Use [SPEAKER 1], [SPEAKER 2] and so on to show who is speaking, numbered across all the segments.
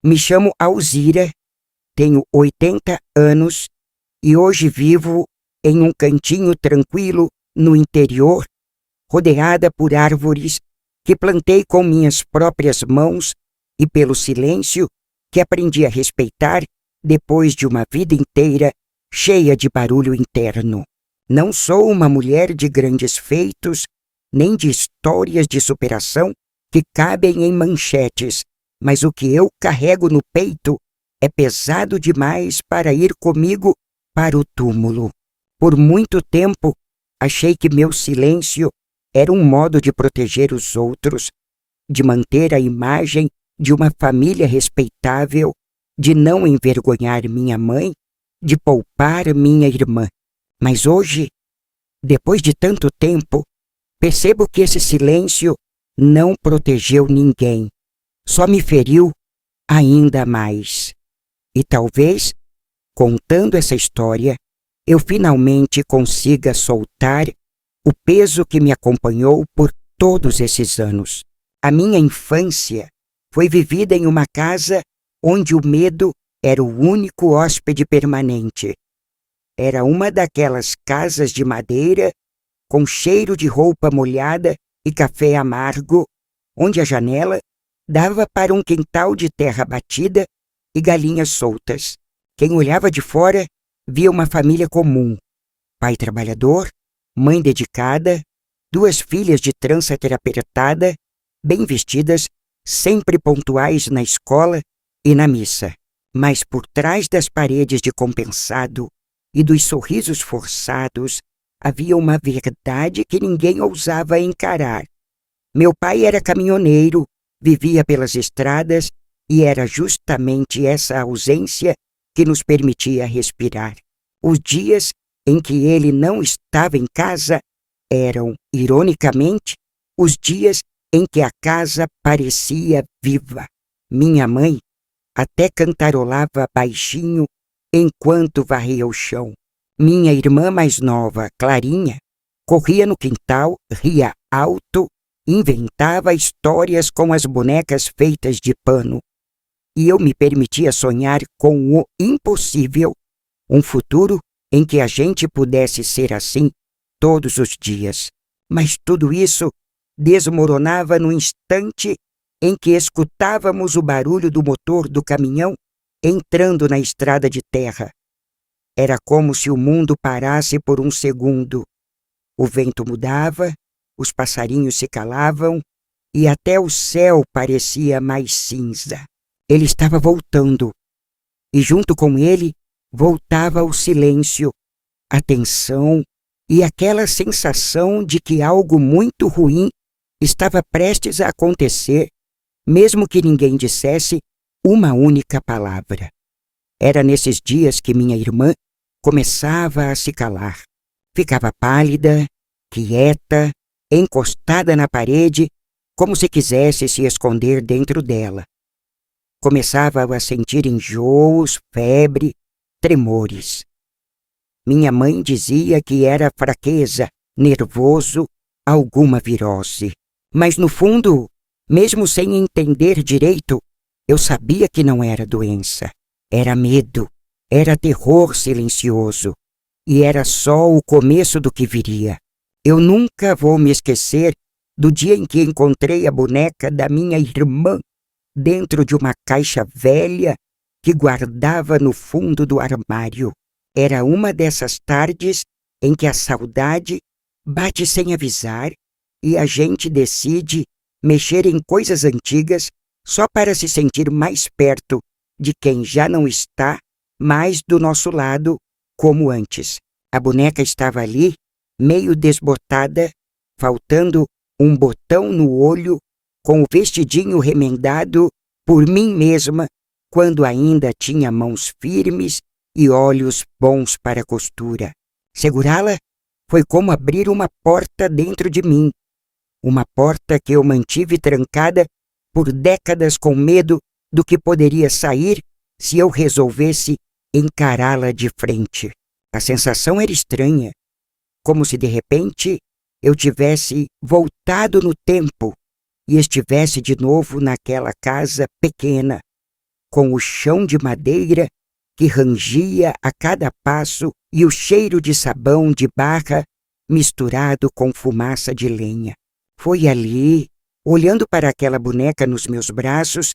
[SPEAKER 1] Me chamo Alzira, tenho 80 anos e hoje vivo em um cantinho tranquilo no interior, rodeada por árvores que plantei com minhas próprias mãos e pelo silêncio que aprendi a respeitar depois de uma vida inteira cheia de barulho interno. Não sou uma mulher de grandes feitos, nem de histórias de superação que cabem em manchetes, mas o que eu carrego no peito é pesado demais para ir comigo para o túmulo. Por muito tempo, achei que meu silêncio era um modo de proteger os outros, de manter a imagem de uma família respeitável, de não envergonhar minha mãe, de poupar minha irmã. Mas hoje, depois de tanto tempo, percebo que esse silêncio não protegeu ninguém, só me feriu ainda mais. E talvez, contando essa história, eu finalmente consiga soltar o peso que me acompanhou por todos esses anos. A minha infância foi vivida em uma casa onde o medo era o único hóspede permanente. Era uma daquelas casas de madeira, com cheiro de roupa molhada e café amargo, onde a janela dava para um quintal de terra batida e galinhas soltas. Quem olhava de fora via uma família comum: pai trabalhador, mãe dedicada, 2 filhas de trança apertada, bem vestidas, sempre pontuais na escola e na missa. Mas por trás das paredes de compensado e dos sorrisos forçados havia uma verdade que ninguém ousava encarar. Meu pai era caminhoneiro, vivia pelas estradas e era justamente essa ausência que nos permitia respirar. Os dias em que ele não estava em casa eram, ironicamente, os dias em que a casa parecia viva. Minha mãe até cantarolava baixinho enquanto varria o chão. Minha irmã mais nova, Clarinha, corria no quintal, ria alto, inventava histórias com as bonecas feitas de pano. E eu me permitia sonhar com o impossível, um futuro em que a gente pudesse ser assim todos os dias. Mas tudo isso desmoronava no instante em que escutávamos o barulho do motor do caminhão entrando na estrada de terra. Era como se o mundo parasse por um segundo. O vento mudava, os passarinhos se calavam e até o céu parecia mais cinza. Ele estava voltando, e junto com ele voltava o silêncio, a tensão e aquela sensação de que algo muito ruim estava prestes a acontecer, mesmo que ninguém dissesse uma única palavra. Era nesses dias que minha irmã começava a se calar. Ficava pálida, quieta, encostada na parede, como se quisesse se esconder dentro dela. Começava a sentir enjoos, febre, tremores. Minha mãe dizia que era fraqueza, nervoso, alguma virose. Mas no fundo, mesmo sem entender direito, eu sabia que não era doença. Era medo, era terror silencioso. E era só o começo do que viria. Eu nunca vou me esquecer do dia em que encontrei a boneca da minha irmã dentro de uma caixa velha que guardava no fundo do armário. Era uma dessas tardes em que a saudade bate sem avisar e a gente decide mexer em coisas antigas só para se sentir mais perto de quem já não está mais do nosso lado como antes. A boneca estava ali, meio desbotada, faltando um botão no olho, com o vestidinho remendado por mim mesma, quando ainda tinha mãos firmes e olhos bons para a costura. Segurá-la foi como abrir uma porta dentro de mim, uma porta que eu mantive trancada por décadas com medo do que poderia sair se eu resolvesse encará-la de frente. A sensação era estranha, como se de repente eu tivesse voltado no tempo e estivesse de novo naquela casa pequena, com o chão de madeira que rangia a cada passo e o cheiro de sabão de barra misturado com fumaça de lenha. Foi ali, olhando para aquela boneca nos meus braços,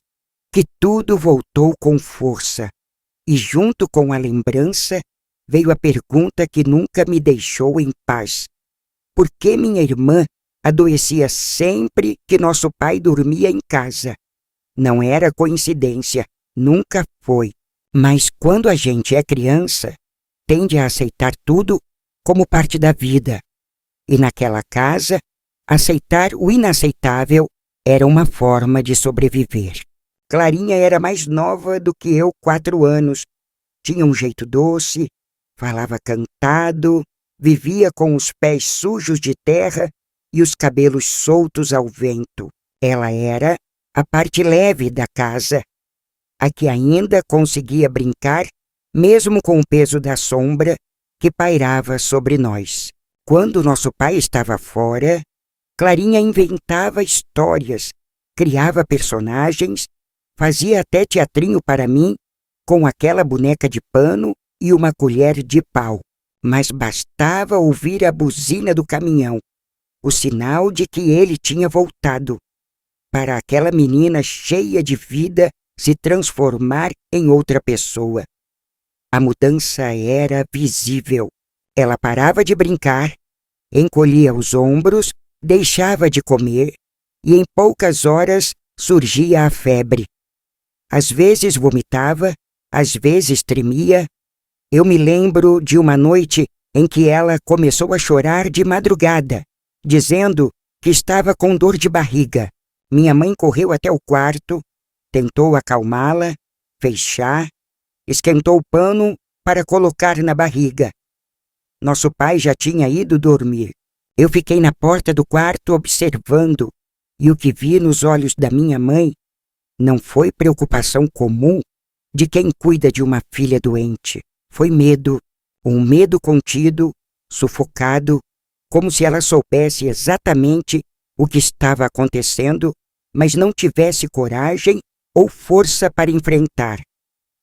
[SPEAKER 1] que tudo voltou com força. E junto com a lembrança veio a pergunta que nunca me deixou em paz. Por que minha irmã adoecia sempre que nosso pai dormia em casa? Não era coincidência, nunca foi. Mas quando a gente é criança, tende a aceitar tudo como parte da vida. E naquela casa, aceitar o inaceitável era uma forma de sobreviver. Clarinha era mais nova do que eu, 4 anos. Tinha um jeito doce, falava cantado, vivia com os pés sujos de terra e os cabelos soltos ao vento. Ela era a parte leve da casa, a que ainda conseguia brincar, mesmo com o peso da sombra que pairava sobre nós. Quando nosso pai estava fora, Clarinha inventava histórias, criava personagens, fazia até teatrinho para mim com aquela boneca de pano e uma colher de pau. Mas bastava ouvir a buzina do caminhão, o sinal de que ele tinha voltado, para aquela menina cheia de vida se transformar em outra pessoa. A mudança era visível. Ela parava de brincar, encolhia os ombros, deixava de comer e em poucas horas surgia a febre. Às vezes vomitava, às vezes tremia. Eu me lembro de uma noite em que ela começou a chorar de madrugada, dizendo que estava com dor de barriga. Minha mãe correu até o quarto, tentou acalmá-la, fez chá, esquentou o pano para colocar na barriga. Nosso pai já tinha ido dormir. Eu fiquei na porta do quarto observando, e o que vi nos olhos da minha mãe não foi preocupação comum de quem cuida de uma filha doente. Foi medo, um medo contido, sufocado, como se ela soubesse exatamente o que estava acontecendo, mas não tivesse coragem ou força para enfrentar.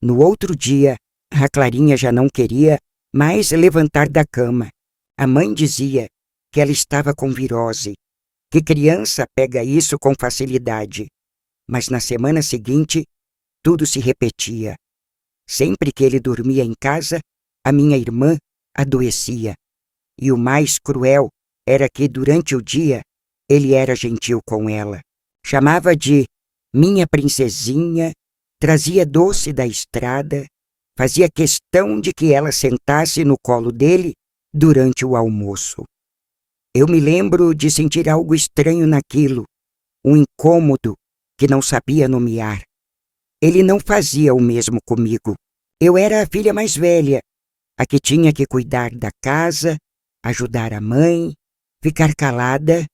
[SPEAKER 1] No outro dia, a Clarinha já não queria mais levantar da cama. A mãe dizia que ela estava com virose, que criança pega isso com facilidade. Mas na semana seguinte, tudo se repetia. Sempre que ele dormia em casa, a minha irmã adoecia. E o mais cruel era que, durante o dia, ele era gentil com ela. Chamava de minha princesinha, trazia doce da estrada, fazia questão de que ela sentasse no colo dele durante o almoço. Eu me lembro de sentir algo estranho naquilo, um incômodo que não sabia nomear. Ele não fazia o mesmo comigo. Eu era a filha mais velha, a que tinha que cuidar da casa, ajudar a mãe, ficar calada.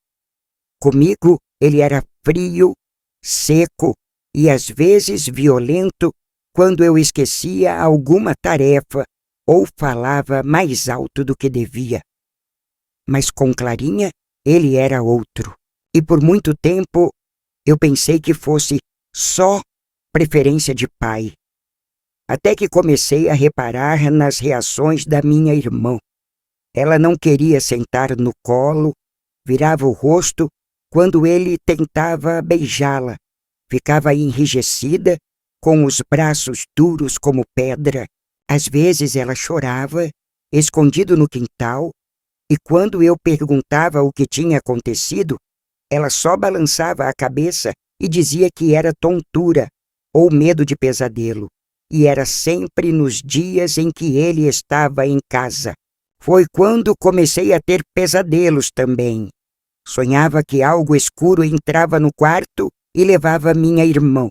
[SPEAKER 1] Comigo, ele era frio, seco e às vezes violento quando eu esquecia alguma tarefa ou falava mais alto do que devia. Mas com Clarinha, ele era outro. E por muito tempo, eu pensei que fosse só preferência de pai. Até que comecei a reparar nas reações da minha irmã. Ela não queria sentar no colo, virava o rosto quando ele tentava beijá-la. Ficava enrijecida, com os braços duros como pedra. Às vezes ela chorava, escondido no quintal, e quando eu perguntava o que tinha acontecido, ela só balançava a cabeça e dizia que era tontura ou medo de pesadelo. E era sempre nos dias em que ele estava em casa. Foi quando comecei a ter pesadelos também. Sonhava que algo escuro entrava no quarto e levava minha irmã.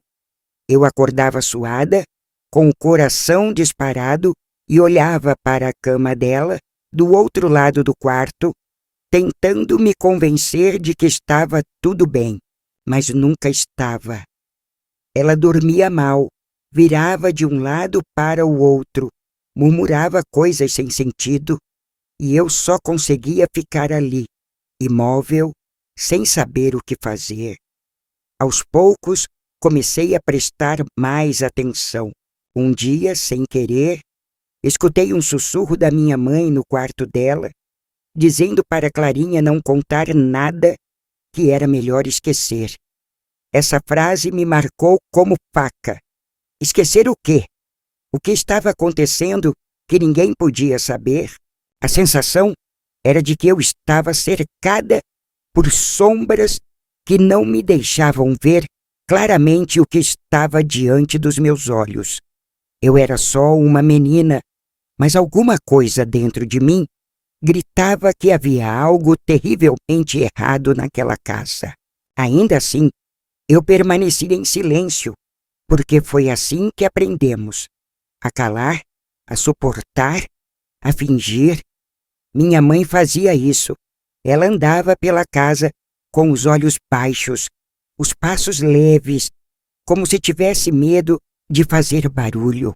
[SPEAKER 1] Eu acordava suada, com o coração disparado, e olhava para a cama dela, do outro lado do quarto, tentando me convencer de que estava tudo bem, mas nunca estava. Ela dormia mal, virava de um lado para o outro, murmurava coisas sem sentido, e eu só conseguia ficar ali, imóvel, sem saber o que fazer. Aos poucos, comecei a prestar mais atenção. Um dia, sem querer, escutei um sussurro da minha mãe no quarto dela, dizendo para Clarinha não contar nada, que era melhor esquecer. Essa frase me marcou como faca. Esquecer o quê? O que estava acontecendo que ninguém podia saber? A sensação era de que eu estava cercada por sombras que não me deixavam ver claramente o que estava diante dos meus olhos. Eu era só uma menina, mas alguma coisa dentro de mim gritava que havia algo terrivelmente errado naquela casa. Ainda assim, eu permaneci em silêncio, porque foi assim que aprendemos: a calar, a suportar, a fingir. Minha mãe fazia isso. Ela andava pela casa com os olhos baixos, os passos leves, como se tivesse medo de fazer barulho.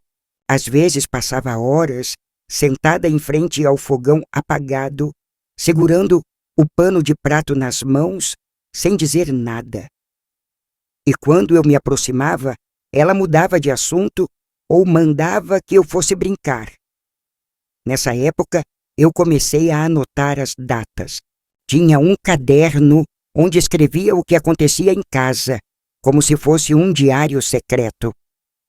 [SPEAKER 1] Às vezes passava horas sentada em frente ao fogão apagado, segurando o pano de prato nas mãos, sem dizer nada. E quando eu me aproximava, ela mudava de assunto ou mandava que eu fosse brincar. Nessa época, eu comecei a anotar as datas. Tinha um caderno onde escrevia o que acontecia em casa, como se fosse um diário secreto.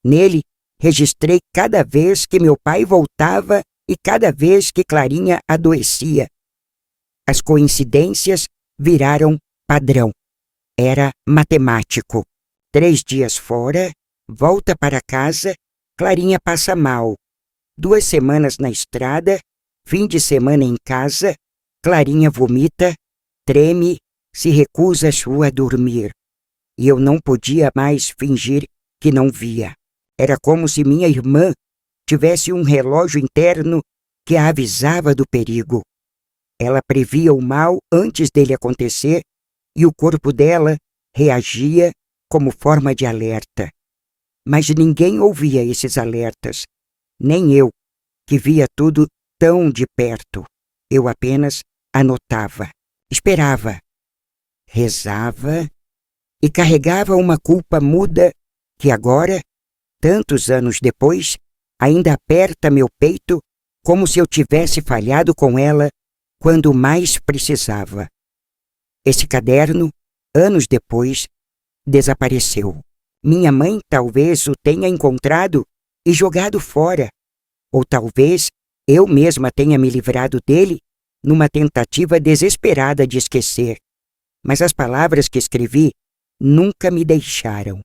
[SPEAKER 1] Nele, registrei cada vez que meu pai voltava e cada vez que Clarinha adoecia. As coincidências viraram padrão. Era matemático. 3 dias fora, volta para casa, Clarinha passa mal. 2 semanas na estrada, fim de semana em casa, Clarinha vomita, treme, se recusa a dormir. E eu não podia mais fingir que não via. Era como se minha irmã tivesse um relógio interno que a avisava do perigo. Ela previa o mal antes dele acontecer e o corpo dela reagia como forma de alerta. Mas ninguém ouvia esses alertas, nem eu, que via tudo tão de perto. Eu apenas anotava, esperava, rezava e carregava uma culpa muda que agora, tantos anos depois, ainda aperta meu peito como se eu tivesse falhado com ela quando mais precisava. Esse caderno, anos depois, desapareceu. Minha mãe talvez o tenha encontrado e jogado fora, ou talvez eu mesma tenha me livrado dele numa tentativa desesperada de esquecer. Mas as palavras que escrevi nunca me deixaram.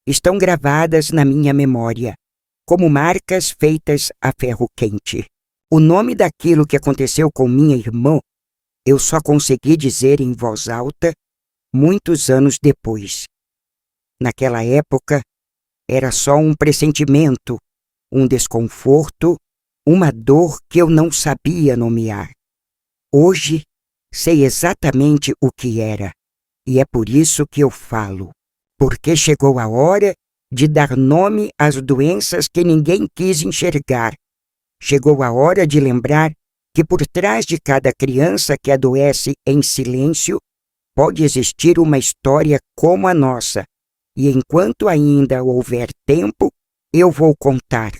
[SPEAKER 1] Estão gravadas na minha memória, como marcas feitas a ferro quente. O nome daquilo que aconteceu com minha irmã, eu só consegui dizer em voz alta muitos anos depois. Naquela época, era só um pressentimento, um desconforto, uma dor que eu não sabia nomear. Hoje, sei exatamente o que era, e é por isso que eu falo. Porque chegou a hora de dar nome às doenças que ninguém quis enxergar. Chegou a hora de lembrar que por trás de cada criança que adoece em silêncio, pode existir uma história como a nossa. E enquanto ainda houver tempo, eu vou contar,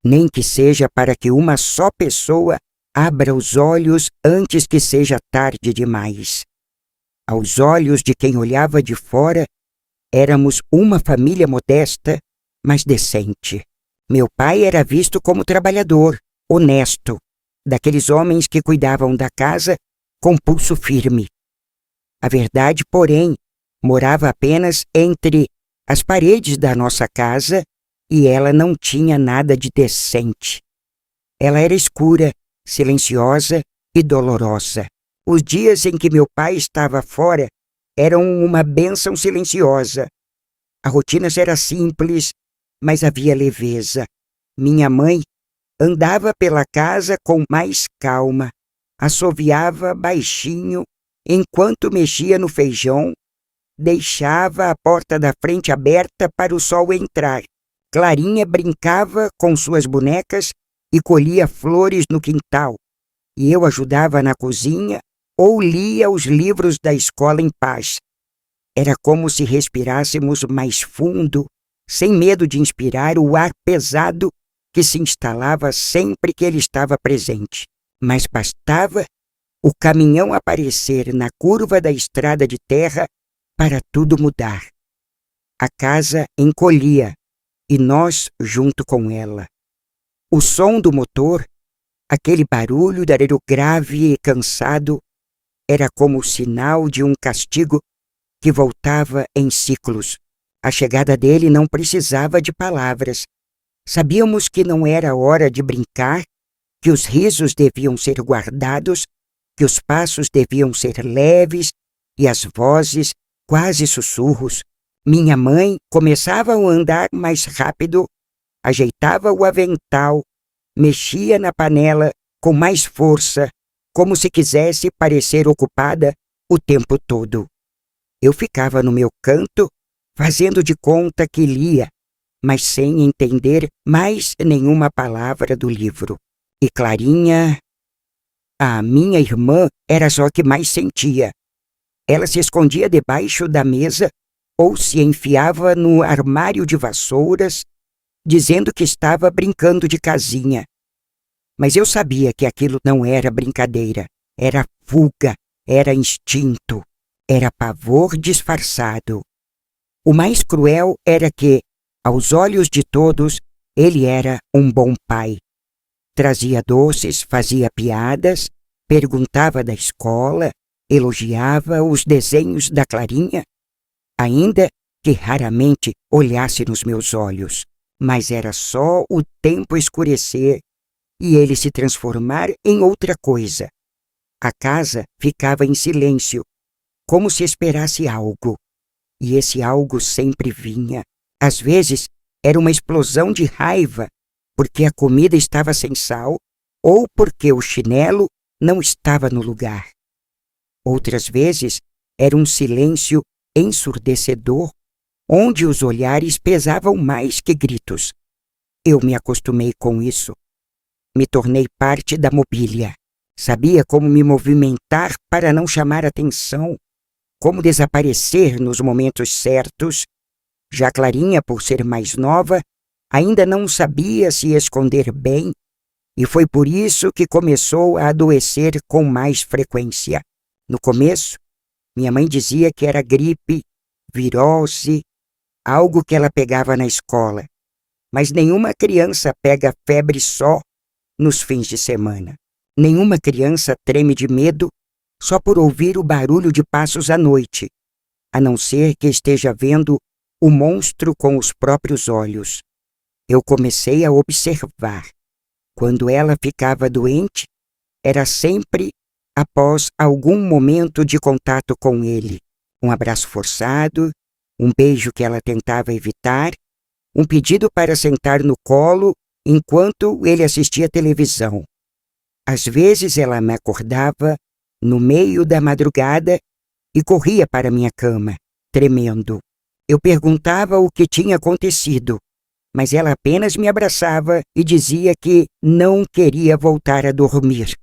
[SPEAKER 1] nem que seja para que uma só pessoa abra os olhos antes que seja tarde demais. Aos olhos de quem olhava de fora, éramos uma família modesta, mas decente. Meu pai era visto como trabalhador, honesto, daqueles homens que cuidavam da casa com pulso firme. A verdade, porém, morava apenas entre as paredes da nossa casa e ela não tinha nada de decente. Ela era escura, silenciosa e dolorosa. Os dias em que meu pai estava fora eram uma bênção silenciosa. A rotina era simples, mas havia leveza. Minha mãe andava pela casa com mais calma, assoviava baixinho enquanto mexia no feijão, deixava a porta da frente aberta para o sol entrar. Clarinha brincava com suas bonecas e colhia flores no quintal, e eu ajudava na cozinha ou lia os livros da escola em paz. Era como se respirássemos mais fundo, sem medo de inspirar o ar pesado que se instalava sempre que ele estava presente. Mas bastava o caminhão aparecer na curva da estrada de terra para tudo mudar. A casa encolhia e nós junto com ela. O som do motor, aquele barulho grave e cansado, era como o sinal de um castigo que voltava em ciclos. A chegada dele não precisava de palavras. Sabíamos que não era hora de brincar, que os risos deviam ser guardados, que os passos deviam ser leves e as vozes quase sussurros. Minha mãe começava a andar mais rápido, ajeitava o avental, mexia na panela com mais força, como se quisesse parecer ocupada o tempo todo. Eu ficava no meu canto, fazendo de conta que lia, mas sem entender mais nenhuma palavra do livro. E Clarinha, a minha irmã, era só que mais sentia. Ela se escondia debaixo da mesa ou se enfiava no armário de vassouras, dizendo que estava brincando de casinha. Mas eu sabia que aquilo não era brincadeira, era fuga, era instinto, era pavor disfarçado. O mais cruel era que, aos olhos de todos, ele era um bom pai. Trazia doces, fazia piadas, perguntava da escola, elogiava os desenhos da Clarinha, ainda que raramente olhasse nos meus olhos. Mas era só o tempo escurecer e ele se transformar em outra coisa. A casa ficava em silêncio, como se esperasse algo. E esse algo sempre vinha. Às vezes, era uma explosão de raiva, porque a comida estava sem sal ou porque o chinelo não estava no lugar. Outras vezes, era um silêncio ensurdecedor, onde os olhares pesavam mais que gritos. Eu me acostumei com isso. Me tornei parte da mobília. Sabia como me movimentar para não chamar atenção, como desaparecer nos momentos certos. Já Clarinha, por ser mais nova, ainda não sabia se esconder bem, e foi por isso que começou a adoecer com mais frequência. No começo, minha mãe dizia que era gripe, virose, algo que ela pegava na escola. Mas nenhuma criança pega febre só nos fins de semana. Nenhuma criança treme de medo só por ouvir o barulho de passos à noite, a não ser que esteja vendo o monstro com os próprios olhos. Eu comecei a observar. Quando ela ficava doente, era sempre após algum momento de contato com ele. Um abraço forçado, um beijo que ela tentava evitar, um pedido para sentar no colo enquanto ele assistia televisão. Às vezes ela me acordava no meio da madrugada e corria para minha cama, tremendo. Eu perguntava o que tinha acontecido, mas ela apenas me abraçava e dizia que não queria voltar a dormir.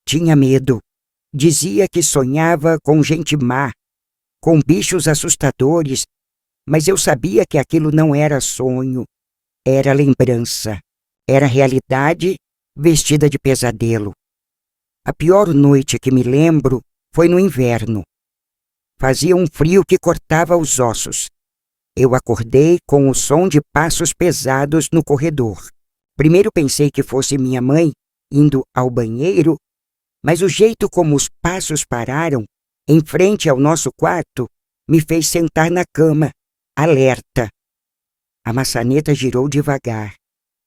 [SPEAKER 1] Tinha medo. Dizia que sonhava com gente má, com bichos assustadores, mas eu sabia que aquilo não era sonho, era lembrança, era realidade vestida de pesadelo. A pior noite que me lembro foi no inverno. Fazia um frio que cortava os ossos. Eu acordei com o som de passos pesados no corredor. Primeiro pensei que fosse minha mãe indo ao banheiro, mas o jeito como os passos pararam em frente ao nosso quarto me fez sentar na cama, alerta. A maçaneta girou devagar.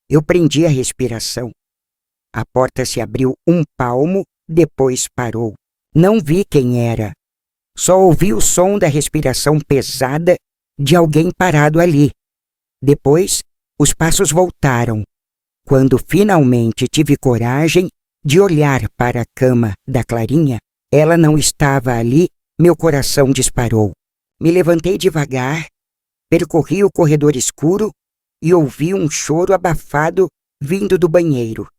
[SPEAKER 1] Eu prendi a respiração. A porta se abriu um palmo, depois parou. Não vi quem era. Só ouvi o som da respiração pesada de alguém parado ali. Depois, os passos voltaram. Quando finalmente tive coragem de olhar para a cama da Clarinha, ela não estava ali, meu coração disparou. Me levantei devagar, percorri o corredor escuro e ouvi um choro abafado vindo do banheiro.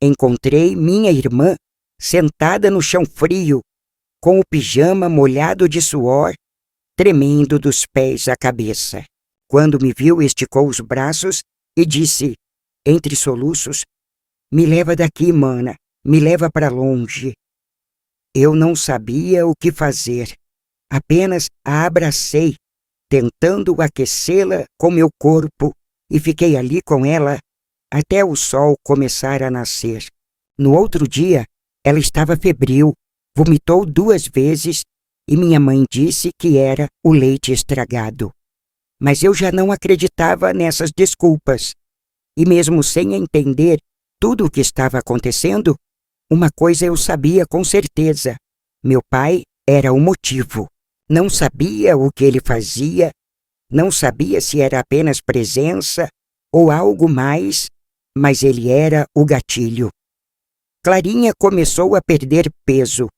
[SPEAKER 1] Encontrei minha irmã sentada no chão frio, com o pijama molhado de suor tremendo dos pés à cabeça. Quando me viu, esticou os braços e disse, entre soluços, me leva daqui, mana, me leva para longe. Eu não sabia o que fazer, apenas a abracei, tentando aquecê-la com meu corpo, e fiquei ali com ela até o sol começar a nascer. No outro dia, ela estava febril, vomitou 2 vezes e minha mãe disse que era o leite estragado. Mas eu já não acreditava nessas desculpas. E mesmo sem entender tudo o que estava acontecendo, uma coisa eu sabia com certeza. Meu pai era o motivo. Não sabia o que ele fazia, não sabia se era apenas presença ou algo mais, mas ele era o gatilho. Clarinha começou a perder peso.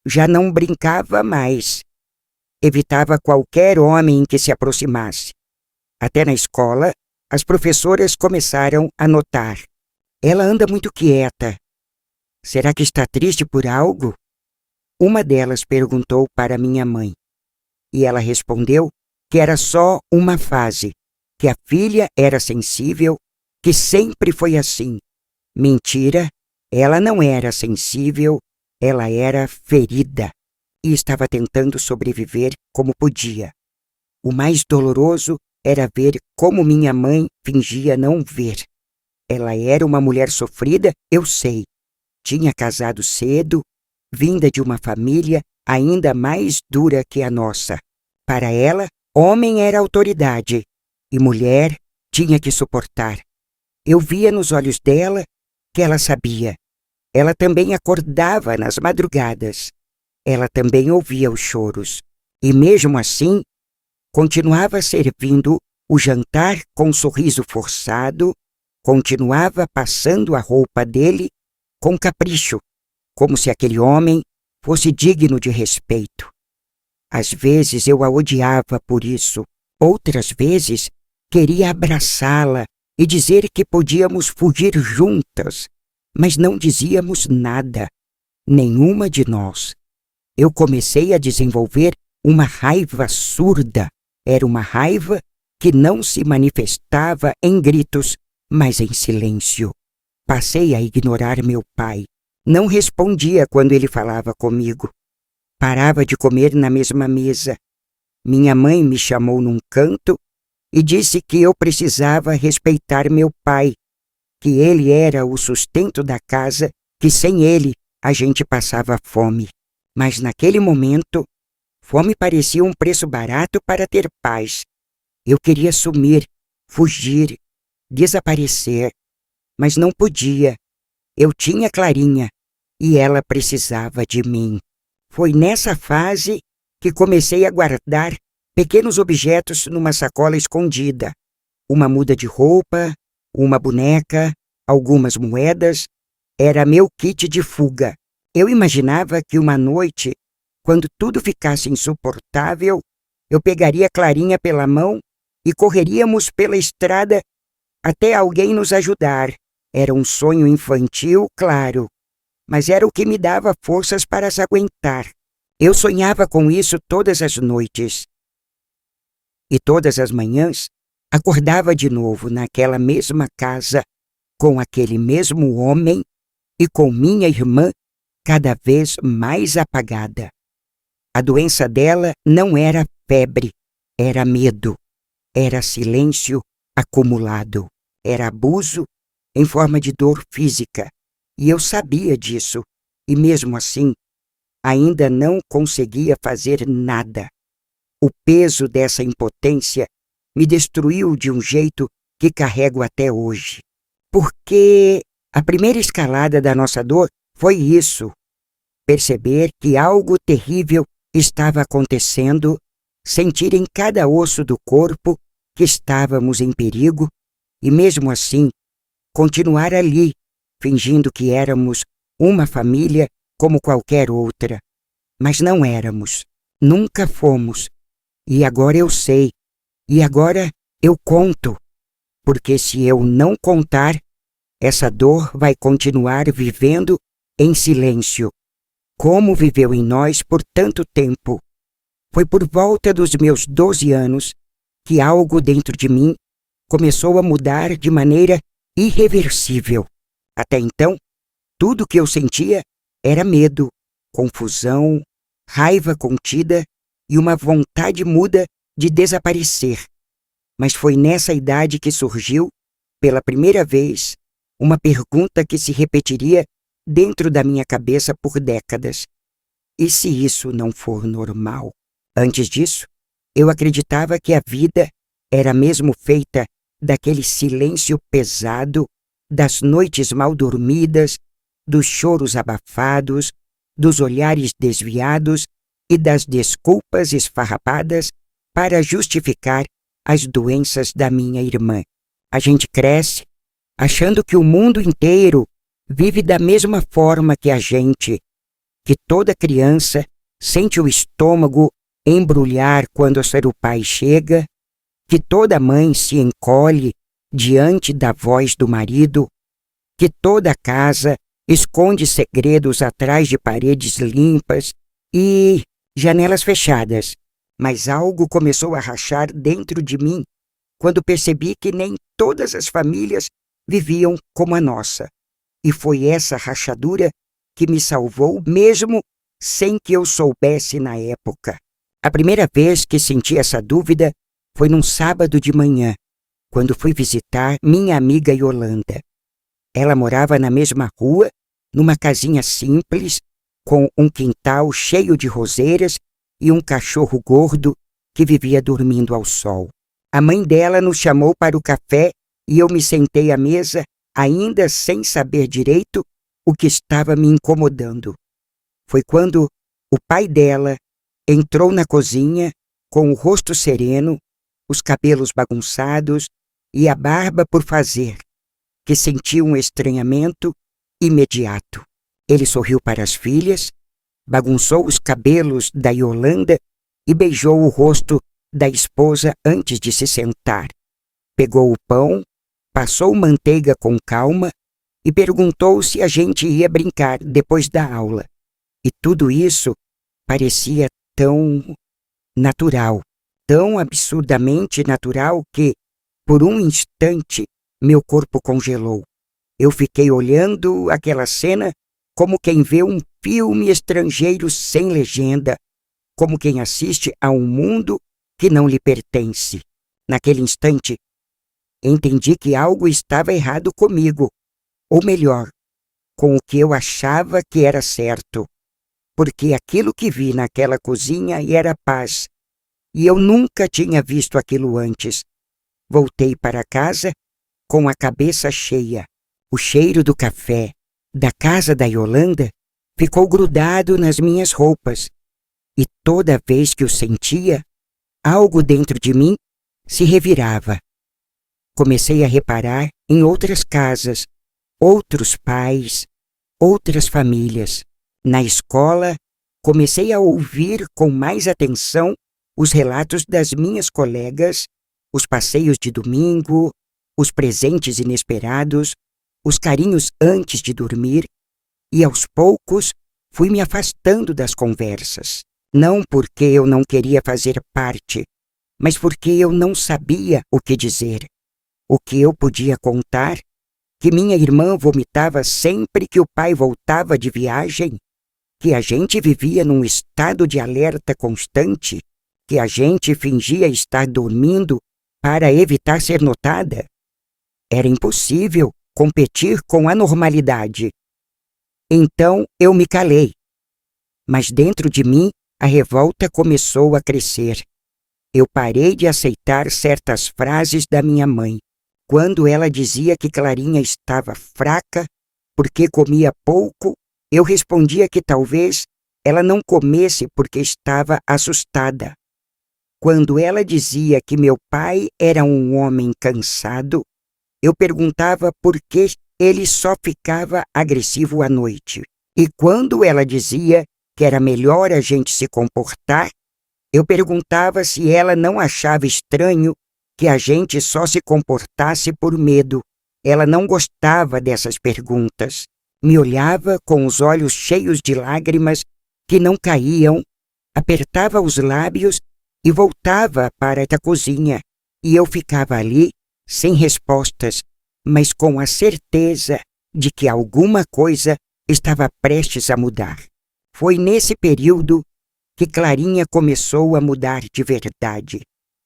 [SPEAKER 1] Já não brincava mais. Evitava qualquer homem que se aproximasse. Até na escola, as professoras começaram a notar. Ela anda muito quieta. Será que está triste por algo? Uma delas perguntou para minha mãe. E ela respondeu que era só uma fase, que a filha era sensível, que sempre foi assim. Mentira, ela não era sensível, ela era ferida e estava tentando sobreviver como podia. O mais doloroso era ver como minha mãe fingia não ver. Ela era uma mulher sofrida, eu sei. Tinha casado cedo, vinda de uma família ainda mais dura que a nossa. Para ela, homem era autoridade e mulher tinha que suportar. Eu via nos olhos dela que ela sabia. Ela também acordava nas madrugadas. Ela também ouvia os choros. E mesmo assim, continuava servindo o jantar com um sorriso forçado, continuava passando a roupa dele com capricho, como se aquele homem fosse digno de respeito. Às vezes eu a odiava por isso, outras vezes queria abraçá-la e dizer que podíamos fugir juntas, mas não dizíamos nada, nenhuma de nós. Eu comecei a desenvolver uma raiva surda. Era uma raiva que não se manifestava em gritos, mas em silêncio. Passei a ignorar meu pai. Não respondia quando ele falava comigo. Parava de comer na mesma mesa. Minha mãe me chamou num canto e disse que eu precisava respeitar meu pai, que ele era o sustento da casa, que sem ele a gente passava fome. Mas naquele momento, fome parecia um preço barato para ter paz. Eu queria sumir, fugir, desaparecer, mas não podia. Eu tinha Clarinha e ela precisava de mim. Foi nessa fase que comecei a guardar pequenos objetos numa sacola escondida. Uma muda de roupa, uma boneca, algumas moedas. Era meu kit de fuga. Eu imaginava que uma noite, quando tudo ficasse insuportável, eu pegaria Clarinha pela mão e correríamos pela estrada até alguém nos ajudar. Era um sonho infantil, claro, mas era o que me dava forças para as aguentar. Eu sonhava com isso todas as noites. E todas as manhãs, acordava de novo naquela mesma casa, com aquele mesmo homem e com minha irmã cada vez mais apagada. A doença dela não era febre, era medo, era silêncio acumulado, era abuso em forma de dor física, e eu sabia disso, e mesmo assim, ainda não conseguia fazer nada. O peso dessa impotência me destruiu de um jeito que carrego até hoje. Porque a primeira escalada da nossa dor foi isso: perceber que algo terrível estava acontecendo, sentir em cada osso do corpo que estávamos em perigo e, mesmo assim, continuar ali, fingindo que éramos uma família como qualquer outra. Mas não éramos, nunca fomos. E agora eu sei, e agora eu conto, porque se eu não contar, essa dor vai continuar vivendo em silêncio, como viveu em nós por tanto tempo. Foi por volta dos meus 12 anos que algo dentro de mim começou a mudar de maneira irreversível. Até então, tudo que eu sentia era medo, confusão, raiva contida e uma vontade muda de desaparecer. Mas foi nessa idade que surgiu, pela primeira vez, uma pergunta que se repetiria dentro da minha cabeça por décadas. E se isso não for normal? Antes disso, eu acreditava que a vida era mesmo feita daquele silêncio pesado, das noites mal dormidas, dos choros abafados, dos olhares desviados e das desculpas esfarrapadas para justificar as doenças da minha irmã. A gente cresce achando que o mundo inteiro vive da mesma forma que a gente, que toda criança sente o estômago embrulhar quando o seu pai chega, que toda mãe se encolhe diante da voz do marido, que toda casa esconde segredos atrás de paredes limpas e janelas fechadas. Mas algo começou a rachar dentro de mim quando percebi que nem todas as famílias viviam como a nossa. E foi essa rachadura que me salvou mesmo sem que eu soubesse na época. A primeira vez que senti essa dúvida foi num sábado de manhã, quando fui visitar minha amiga Yolanda. Ela morava na mesma rua, numa casinha simples, com um quintal cheio de roseiras e um cachorro gordo que vivia dormindo ao sol. A mãe dela nos chamou para o café e eu me sentei à mesa, ainda sem saber direito o que estava me incomodando. Foi quando o pai dela entrou na cozinha com o rosto sereno, os cabelos bagunçados e a barba por fazer, que senti um estranhamento imediato. Ele sorriu para as filhas, bagunçou os cabelos da Yolanda e beijou o rosto da esposa antes de se sentar. Pegou o pão, passou manteiga com calma e perguntou se a gente ia brincar depois da aula. E tudo isso parecia tão natural, tão absurdamente natural que, por um instante, meu corpo congelou. Eu fiquei olhando aquela cena como quem vê um filme estrangeiro sem legenda, como quem assiste a um mundo que não lhe pertence. Naquele instante, entendi que algo estava errado comigo, ou melhor, com o que eu achava que era certo, porque aquilo que vi naquela cozinha era paz, e eu nunca tinha visto aquilo antes. Voltei para casa com a cabeça cheia. O cheiro do café da casa da Yolanda ficou grudado nas minhas roupas, e toda vez que o sentia, algo dentro de mim se revirava. Comecei a reparar em outras casas, outros pais, outras famílias. Na escola, comecei a ouvir com mais atenção os relatos das minhas colegas, os passeios de domingo, os presentes inesperados, os carinhos antes de dormir, e aos poucos fui me afastando das conversas. Não porque eu não queria fazer parte, mas porque eu não sabia o que dizer. O que eu podia contar? Que minha irmã vomitava sempre que o pai voltava de viagem? Que a gente vivia num estado de alerta constante? Que a gente fingia estar dormindo para evitar ser notada? Era impossível competir com a normalidade. Então eu me calei. Mas dentro de mim a revolta começou a crescer. Eu parei de aceitar certas frases da minha mãe. Quando ela dizia que Clarinha estava fraca porque comia pouco, eu respondia que talvez ela não comesse porque estava assustada. Quando ela dizia que meu pai era um homem cansado, eu perguntava por que ele só ficava agressivo à noite. E quando ela dizia que era melhor a gente se comportar, eu perguntava se ela não achava estranho que a gente só se comportasse por medo. Ela não gostava dessas perguntas. Me olhava com os olhos cheios de lágrimas que não caíam apertava os lábios e voltava para a cozinha, e eu ficava ali, sem respostas, mas com a certeza de que alguma coisa estava prestes a mudar. Foi nesse período que Clarinha começou a mudar de verdade.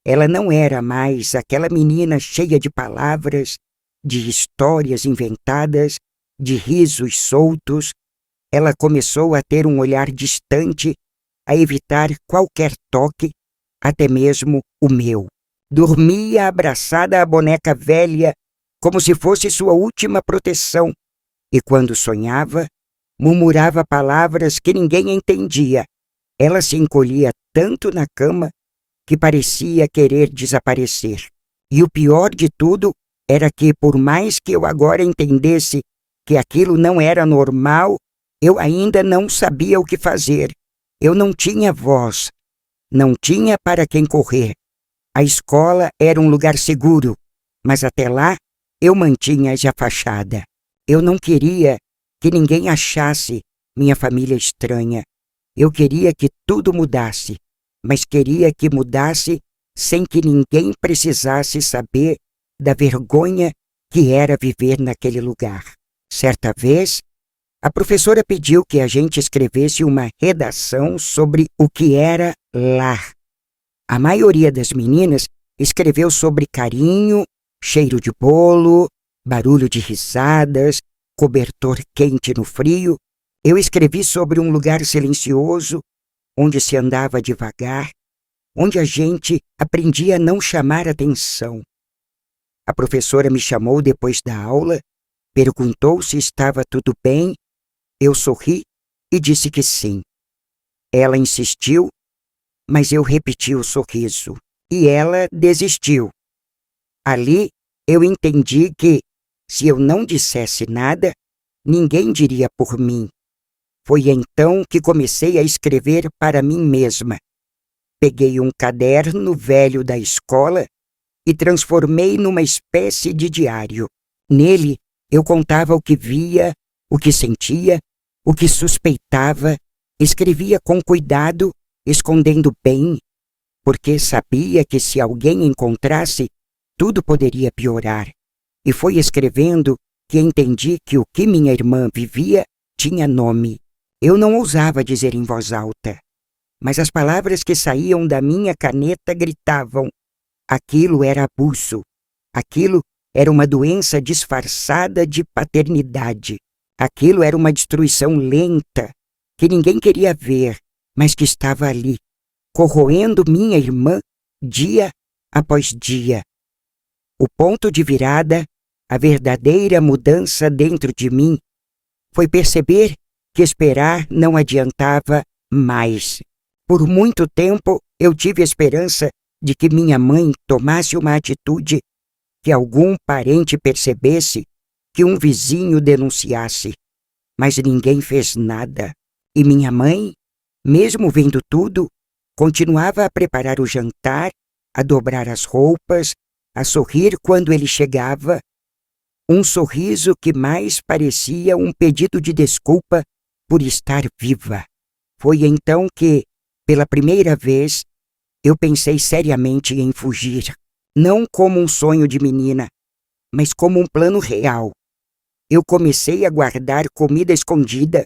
[SPEAKER 1] Ela não era mais aquela menina cheia de palavras, de histórias inventadas, de risos soltos. Ela começou a ter um olhar distante, a evitar qualquer toque, até mesmo o meu. Dormia abraçada à boneca velha, como se fosse sua última proteção, e quando sonhava, murmurava palavras que ninguém entendia. Ela se encolhia tanto na cama que parecia querer desaparecer. E o pior de tudo era que, por mais que eu agora entendesse que aquilo não era normal, eu ainda não sabia o que fazer. Eu não tinha voz, não tinha para quem correr. A escola era um lugar seguro, mas até lá eu mantinha já a fachada. Eu não queria que ninguém achasse minha família estranha. Eu queria que tudo mudasse, mas queria que mudasse sem que ninguém precisasse saber da vergonha que era viver naquele lugar. Certa vez, a professora pediu que a gente escrevesse uma redação sobre o que era lar. A maioria das meninas escreveu sobre carinho, cheiro de bolo, barulho de risadas, cobertor quente no frio. Eu escrevi sobre um lugar silencioso, onde se andava devagar, onde a gente aprendia a não chamar atenção. A professora me chamou depois da aula, perguntou se estava tudo bem. Eu sorri e disse que sim. Ela insistiu, mas eu repeti o sorriso, e ela desistiu. Ali eu entendi que, se eu não dissesse nada, ninguém diria por mim. Foi então que comecei a escrever para mim mesma. Peguei um caderno velho da escola e transformei numa espécie de diário. Nele, eu contava o que via, o que sentia, o que suspeitava, escrevia com cuidado, escondendo bem, porque sabia que se alguém encontrasse, tudo poderia piorar. E foi escrevendo que entendi que o que minha irmã vivia tinha nome. Eu não ousava dizer em voz alta, mas as palavras que saíam da minha caneta gritavam. Aquilo era abuso. Aquilo era uma doença disfarçada de paternidade. Aquilo era uma destruição lenta, que ninguém queria ver, mas que estava ali, corroendo minha irmã dia após dia. O ponto de virada, a verdadeira mudança dentro de mim, foi perceber que esperar não adiantava mais. Por muito tempo eu tive a esperança de que minha mãe tomasse uma atitude, que algum parente percebesse, que um vizinho denunciasse. Mas ninguém fez nada. E minha mãe, mesmo vendo tudo, continuava a preparar o jantar, a dobrar as roupas, a sorrir quando ele chegava, um sorriso que mais parecia um pedido de desculpa por estar viva. Foi então que, pela primeira vez, eu pensei seriamente em fugir, não como um sonho de menina, mas como um plano real. Eu comecei a guardar comida escondida,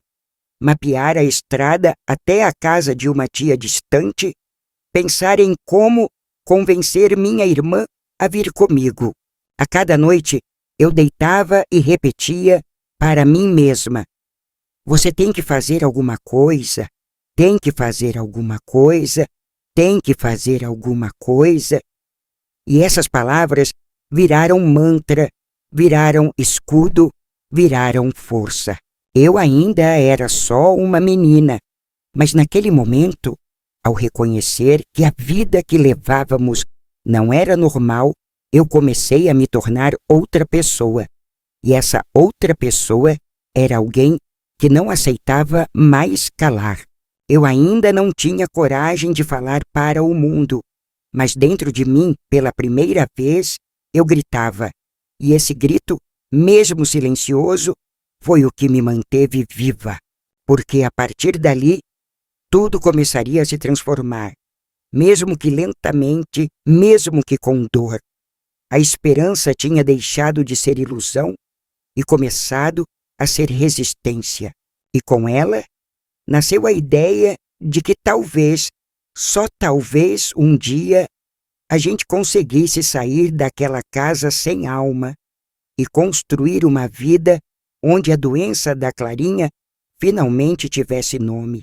[SPEAKER 1] mapear a estrada até a casa de uma tia distante, pensar em como convencer minha irmã a vir comigo. A cada noite, eu deitava e repetia para mim mesma: você tem que fazer alguma coisa, tem que fazer alguma coisa, tem que fazer alguma coisa. E essas palavras viraram mantra, viraram escudo, viraram força. Eu ainda era só uma menina, mas naquele momento, ao reconhecer que a vida que levávamos não era normal, eu comecei a me tornar outra pessoa. E essa outra pessoa era alguém que não aceitava mais calar. Eu ainda não tinha coragem de falar para o mundo, mas dentro de mim, pela primeira vez, eu gritava. E esse grito, mesmo silencioso, foi o que me manteve viva, porque a partir dali, tudo começaria a se transformar, mesmo que lentamente, mesmo que com dor. A esperança tinha deixado de ser ilusão e começado a ser resistência. E com ela, nasceu a ideia de que talvez, só talvez um dia, a gente conseguisse sair daquela casa sem alma e construir uma vida onde a doença da Clarinha finalmente tivesse nome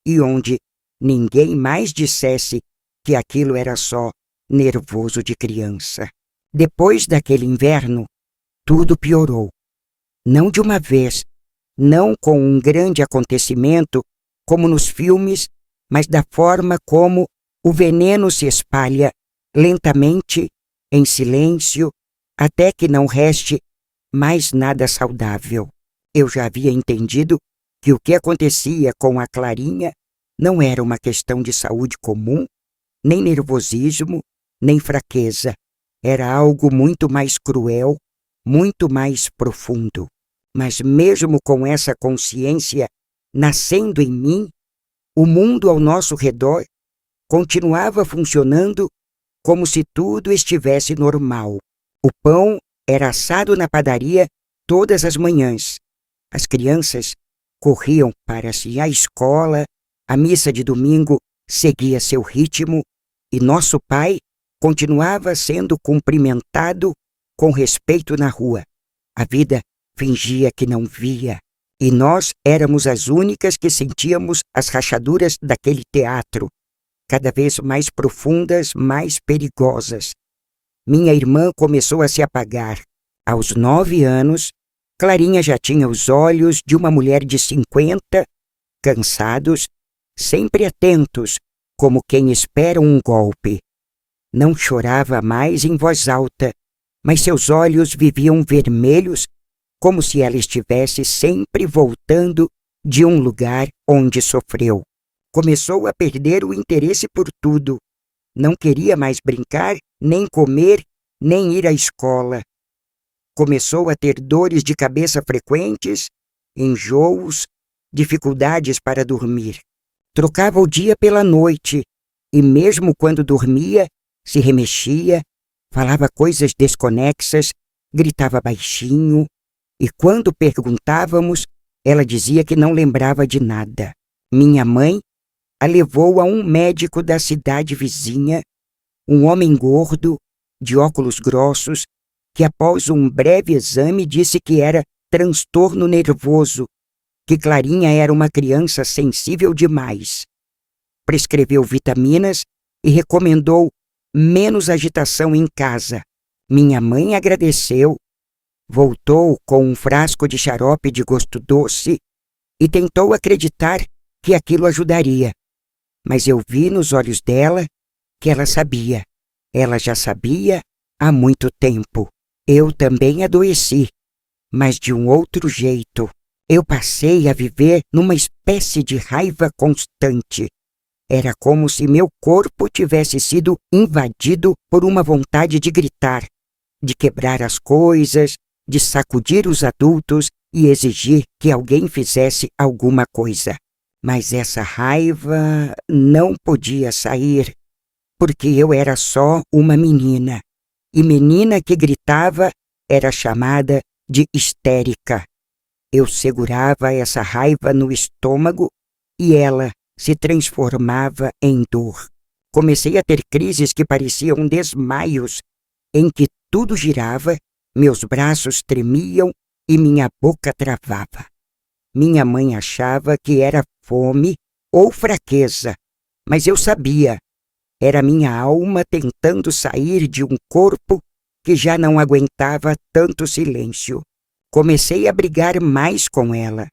[SPEAKER 1] e onde ninguém mais dissesse que aquilo era só nervoso de criança. Depois daquele inverno, tudo piorou. Não de uma vez, não com um grande acontecimento como nos filmes, mas da forma como o veneno se espalha lentamente, em silêncio, até que não reste mais nada saudável. Eu já havia entendido que o que acontecia com a Clarinha não era uma questão de saúde comum, nem nervosismo, nem fraqueza. Era algo muito mais cruel, muito mais profundo. Mas mesmo com essa consciência nascendo em mim, o mundo ao nosso redor continuava funcionando como se tudo estivesse normal. O pão era assado na padaria todas as manhãs. As crianças corriam para ir à escola, a missa de domingo seguia seu ritmo e nosso pai continuava sendo cumprimentado com respeito na rua. A vida fingia que não via e nós éramos as únicas que sentíamos as rachaduras daquele teatro, cada vez mais profundas, mais perigosas. Minha irmã começou a se apagar. Aos 9 anos, Clarinha já tinha os olhos de uma mulher de 50, cansados, sempre atentos, como quem espera um golpe. Não chorava mais em voz alta, mas seus olhos viviam vermelhos, como se ela estivesse sempre voltando de um lugar onde sofreu. Começou a perder o interesse por tudo. Não queria mais brincar, nem comer, nem ir à escola. Começou a ter dores de cabeça frequentes, enjoos, dificuldades para dormir. Trocava o dia pela noite e, mesmo quando dormia, se remexia, falava coisas desconexas, gritava baixinho e, quando perguntávamos, ela dizia que não lembrava de nada. Minha mãe a levou a um médico da cidade vizinha, um homem gordo, de óculos grossos, que após um breve exame disse que era transtorno nervoso, que Clarinha era uma criança sensível demais. Prescreveu vitaminas e recomendou menos agitação em casa. Minha mãe agradeceu, voltou com um frasco de xarope de gosto doce e tentou acreditar que aquilo ajudaria. Mas eu vi nos olhos dela que ela sabia. Ela já sabia há muito tempo. Eu também adoeci, mas de um outro jeito. Eu passei a viver numa espécie de raiva constante. Era como se meu corpo tivesse sido invadido por uma vontade de gritar, de quebrar as coisas, de sacudir os adultos e exigir que alguém fizesse alguma coisa. Mas essa raiva não podia sair, porque eu era só uma menina, e menina que gritava era chamada de histérica. Eu segurava essa raiva no estômago e ela se transformava em dor. Comecei a ter crises que pareciam desmaios, em que tudo girava, meus braços tremiam e minha boca travava. Minha mãe achava que era fome ou fraqueza, mas eu sabia. Era minha alma tentando sair de um corpo que já não aguentava tanto silêncio. Comecei a brigar mais com ela.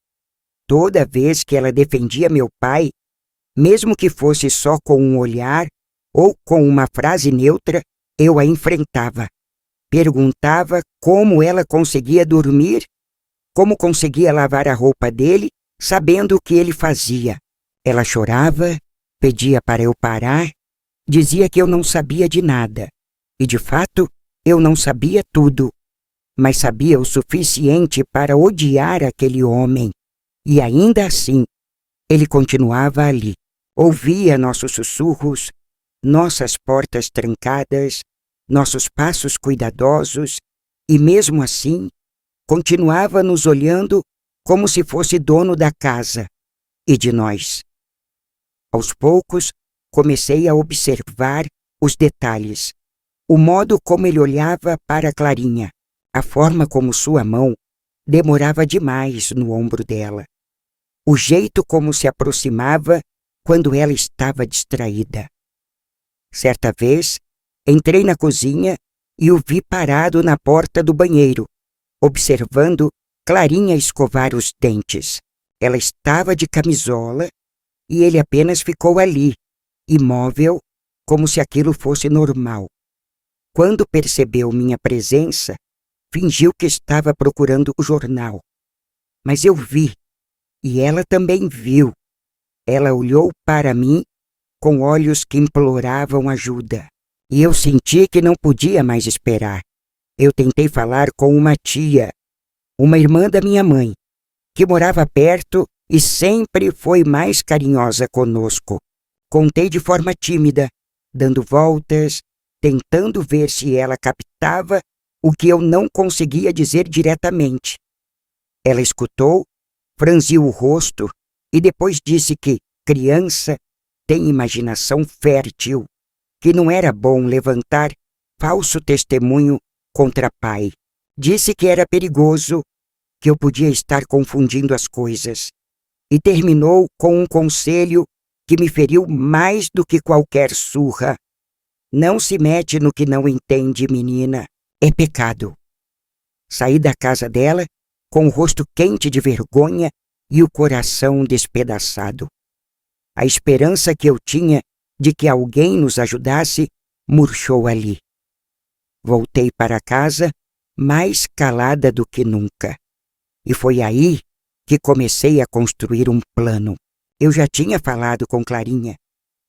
[SPEAKER 1] Toda vez que ela defendia meu pai, mesmo que fosse só com um olhar ou com uma frase neutra, eu a enfrentava. Perguntava como ela conseguia dormir, como conseguia lavar a roupa dele, sabendo o que ele fazia. Ela chorava, pedia para eu parar, dizia que eu não sabia de nada. E, de fato, eu não sabia tudo, mas sabia o suficiente para odiar aquele homem. E ainda assim, ele continuava ali, Ouvia nossos sussurros, nossas portas trancadas, nossos passos cuidadosos, e mesmo assim, continuava nos olhando como se fosse dono da casa e de nós. Aos poucos, comecei a observar os detalhes, o modo como ele olhava para Clarinha, a forma como sua mão demorava demais no ombro dela, o jeito como se aproximava quando ela estava distraída. Certa vez, entrei na cozinha e o vi parado na porta do banheiro, observando Clarinha escovar os dentes. Ela estava de camisola e ele apenas ficou ali, imóvel, como se aquilo fosse normal. Quando percebeu minha presença, fingiu que estava procurando o jornal. Mas eu vi, e ela também viu. Ela olhou para mim com olhos que imploravam ajuda. E eu senti que não podia mais esperar. Eu tentei falar com uma tia, uma irmã da minha mãe, que morava perto e sempre foi mais carinhosa conosco. Contei de forma tímida, dando voltas, tentando ver se ela captava o que eu não conseguia dizer diretamente. Ela escutou, franziu o rosto e depois disse que criança tem imaginação fértil, que não era bom levantar falso testemunho contra pai. Disse que era perigoso, que eu podia estar confundindo as coisas. E terminou com um conselho que me feriu mais do que qualquer surra. Não se mete no que não entende, menina. É pecado. Saí da casa dela com o rosto quente de vergonha e o coração despedaçado. A esperança que eu tinha de que alguém nos ajudasse murchou ali. Voltei para casa mais calada do que nunca. E foi aí que comecei a construir um plano. Eu já tinha falado com Clarinha,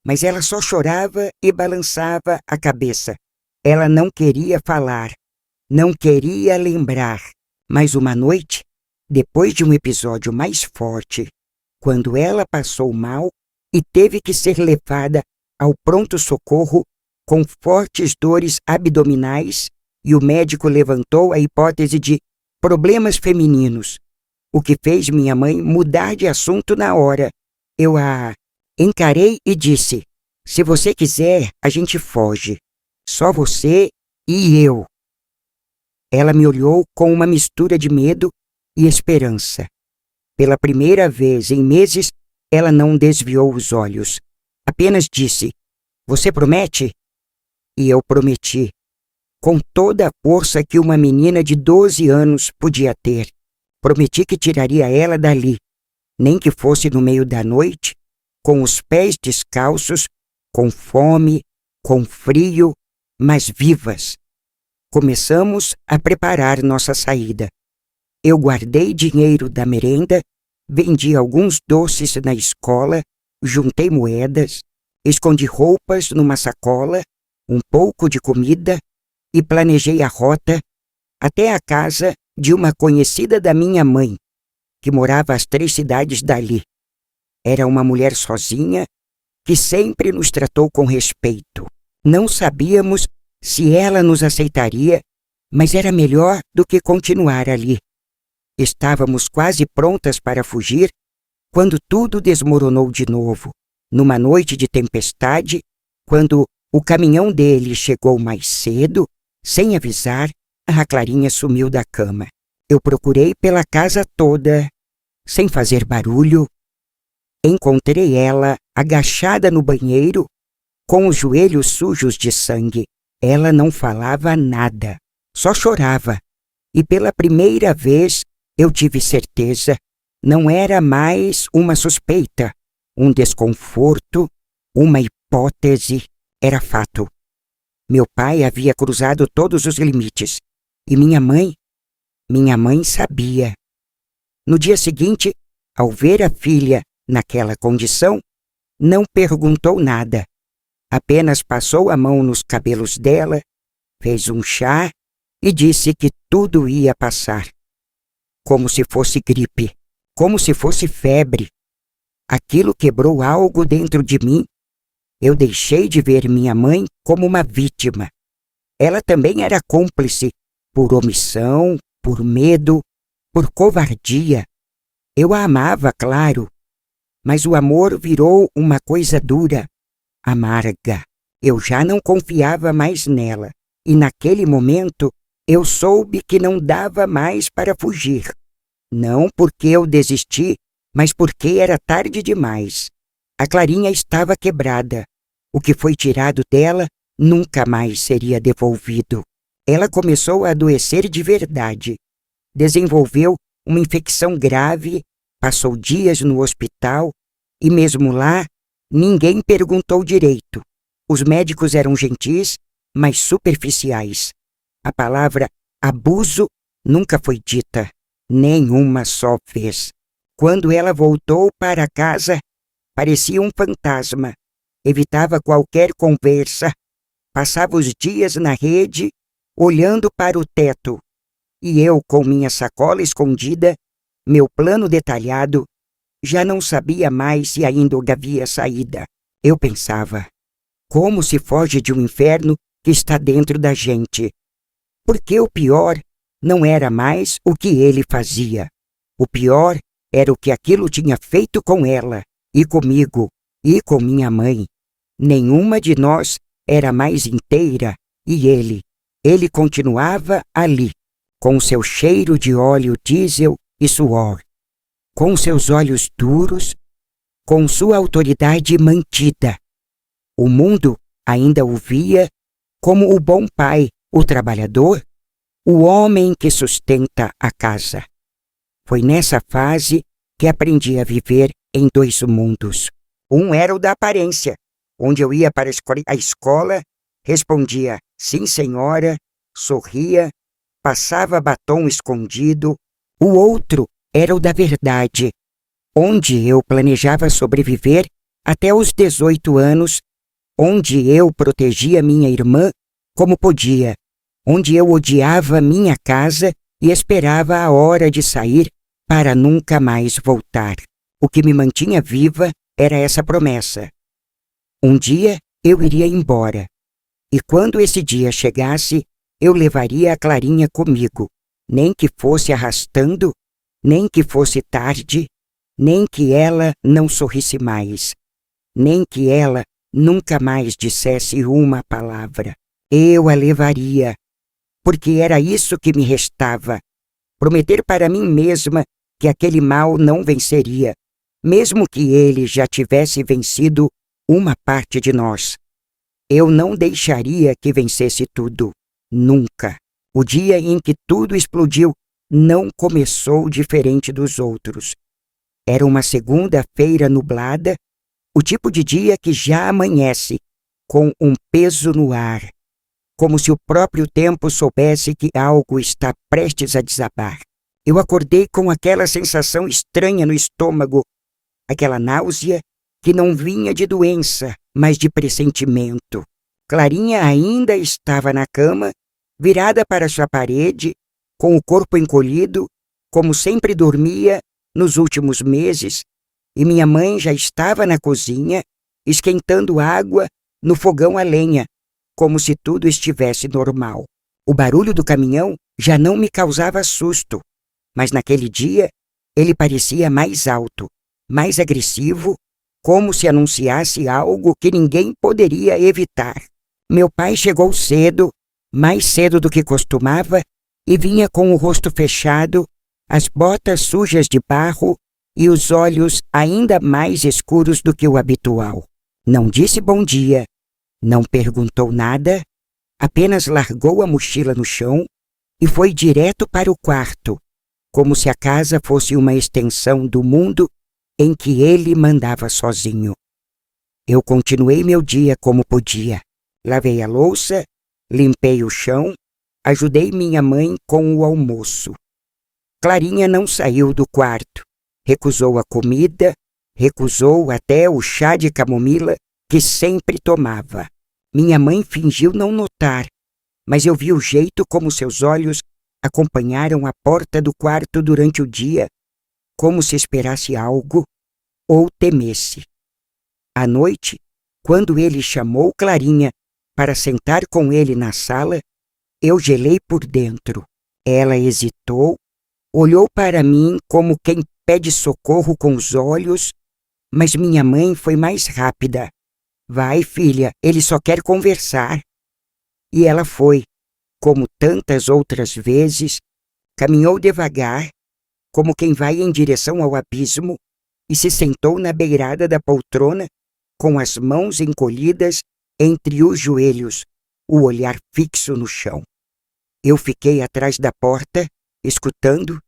[SPEAKER 1] mas ela só chorava e balançava a cabeça. Ela não queria falar, não queria lembrar. Mas uma noite, depois de um episódio mais forte, quando ela passou mal e teve que ser levada ao pronto-socorro com fortes dores abdominais, e o médico levantou a hipótese de problemas femininos, o que fez minha mãe mudar de assunto na hora. Eu a encarei e disse: se você quiser, a gente foge. Só você e eu. Ela me olhou com uma mistura de medo e esperança. Pela primeira vez em meses, ela não desviou os olhos. Apenas disse: você promete? E eu prometi, com toda a força que uma menina de 12 anos podia ter. Prometi que tiraria ela dali, nem que fosse no meio da noite, com os pés descalços, com fome, com frio, mas vivas. Começamos a preparar nossa saída. Eu guardei dinheiro da merenda, vendi alguns doces na escola, juntei moedas, escondi roupas numa sacola, um pouco de comida e planejei a rota até a casa de uma conhecida da minha mãe, que morava às 3 cidades dali. Era uma mulher sozinha que sempre nos tratou com respeito. Não sabíamos se ela nos aceitaria, mas era melhor do que continuar ali. Estávamos quase prontas para fugir quando tudo desmoronou de novo. Numa noite de tempestade, quando o caminhão dele chegou mais cedo, sem avisar, a Clarinha sumiu da cama. Eu procurei pela casa toda, sem fazer barulho. Encontrei ela agachada no banheiro, com os joelhos sujos de sangue. Ela não falava nada, só chorava. E pela primeira vez eu tive certeza, não era mais uma suspeita, um desconforto, uma hipótese, era fato. Meu pai havia cruzado todos os limites. E minha mãe sabia. No dia seguinte, ao ver a filha naquela condição, não perguntou nada. Apenas passou a mão nos cabelos dela, fez um chá e disse que tudo ia passar. Como se fosse gripe, como se fosse febre. Aquilo quebrou algo dentro de mim. Eu deixei de ver minha mãe como uma vítima. Ela também era cúmplice, por omissão, por medo, por covardia. Eu a amava, claro, mas o amor virou uma coisa dura, amarga. Eu já não confiava mais nela, e naquele momento eu soube que não dava mais para fugir. Não porque eu desisti, mas porque era tarde demais. A Clarinha estava quebrada. O que foi tirado dela nunca mais seria devolvido. Ela começou a adoecer de verdade. Desenvolveu uma infecção grave, passou dias no hospital e mesmo lá, ninguém perguntou direito. Os médicos eram gentis, mas superficiais. A palavra abuso nunca foi dita, nem uma só vez. Quando ela voltou para casa, parecia um fantasma. Evitava qualquer conversa, passava os dias na rede, olhando para o teto. E eu, com minha sacola escondida, meu plano detalhado, já não sabia mais se ainda havia saída. Eu pensava, como se foge de um inferno que está dentro da gente? Porque o pior não era mais o que ele fazia. O pior era o que aquilo tinha feito com ela, e comigo, e com minha mãe. Nenhuma de nós era mais inteira, e ele continuava ali, com seu cheiro de óleo diesel e suor, com seus olhos duros, com sua autoridade mantida. O mundo ainda o via como o bom pai, o trabalhador, o homem que sustenta a casa. Foi nessa fase que aprendi a viver em dois mundos. Um era o da aparência, onde eu ia para a escola, respondia sim senhora, sorria, passava batom escondido. O outro era o da verdade, onde eu planejava sobreviver até os 18 anos, onde eu protegia minha irmã como podia, onde eu odiava minha casa e esperava a hora de sair para nunca mais voltar. O que me mantinha viva era essa promessa. Um dia eu iria embora, e quando esse dia chegasse, eu levaria a Clarinha comigo, nem que fosse arrastando, nem que fosse tarde, nem que ela não sorrisse mais, nem que ela nunca mais dissesse uma palavra. Eu a levaria, porque era isso que me restava, prometer para mim mesma que aquele mal não venceria, mesmo que ele já tivesse vencido uma parte de nós. Eu não deixaria que vencesse tudo, nunca. O dia em que tudo explodiu não começou diferente dos outros. Era uma segunda-feira nublada, o tipo de dia que já amanhece, com um peso no ar, como se o próprio tempo soubesse que algo está prestes a desabar. Eu acordei com aquela sensação estranha no estômago, aquela náusea que não vinha de doença, mas de pressentimento. Clarinha ainda estava na cama, virada para sua parede, com o corpo encolhido, como sempre dormia nos últimos meses, e minha mãe já estava na cozinha, esquentando água no fogão a lenha, como se tudo estivesse normal. O barulho do caminhão já não me causava susto, mas naquele dia ele parecia mais alto, mais agressivo, como se anunciasse algo que ninguém poderia evitar. Meu pai chegou cedo, mais cedo do que costumava, e vinha com o rosto fechado, as botas sujas de barro e os olhos ainda mais escuros do que o habitual. Não disse bom dia, não perguntou nada, apenas largou a mochila no chão e foi direto para o quarto, como se a casa fosse uma extensão do mundo em que ele mandava sozinho. Eu continuei meu dia como podia. Lavei a louça, limpei o chão, ajudei minha mãe com o almoço. Clarinha não saiu do quarto, recusou a comida, recusou até o chá de camomila que sempre tomava. Minha mãe fingiu não notar, mas eu vi o jeito como seus olhos acompanharam a porta do quarto durante o dia, como se esperasse algo, ou temesse. À noite, quando ele chamou Clarinha para sentar com ele na sala, eu gelei por dentro. Ela hesitou, olhou para mim como quem pede socorro com os olhos, mas minha mãe foi mais rápida. Vai, filha, ele só quer conversar. E ela foi, como tantas outras vezes, caminhou devagar, como quem vai em direção ao abismo, e se sentou na beirada da poltrona, com as mãos encolhidas entre os joelhos, o olhar fixo no chão. Eu fiquei atrás da porta, escutando,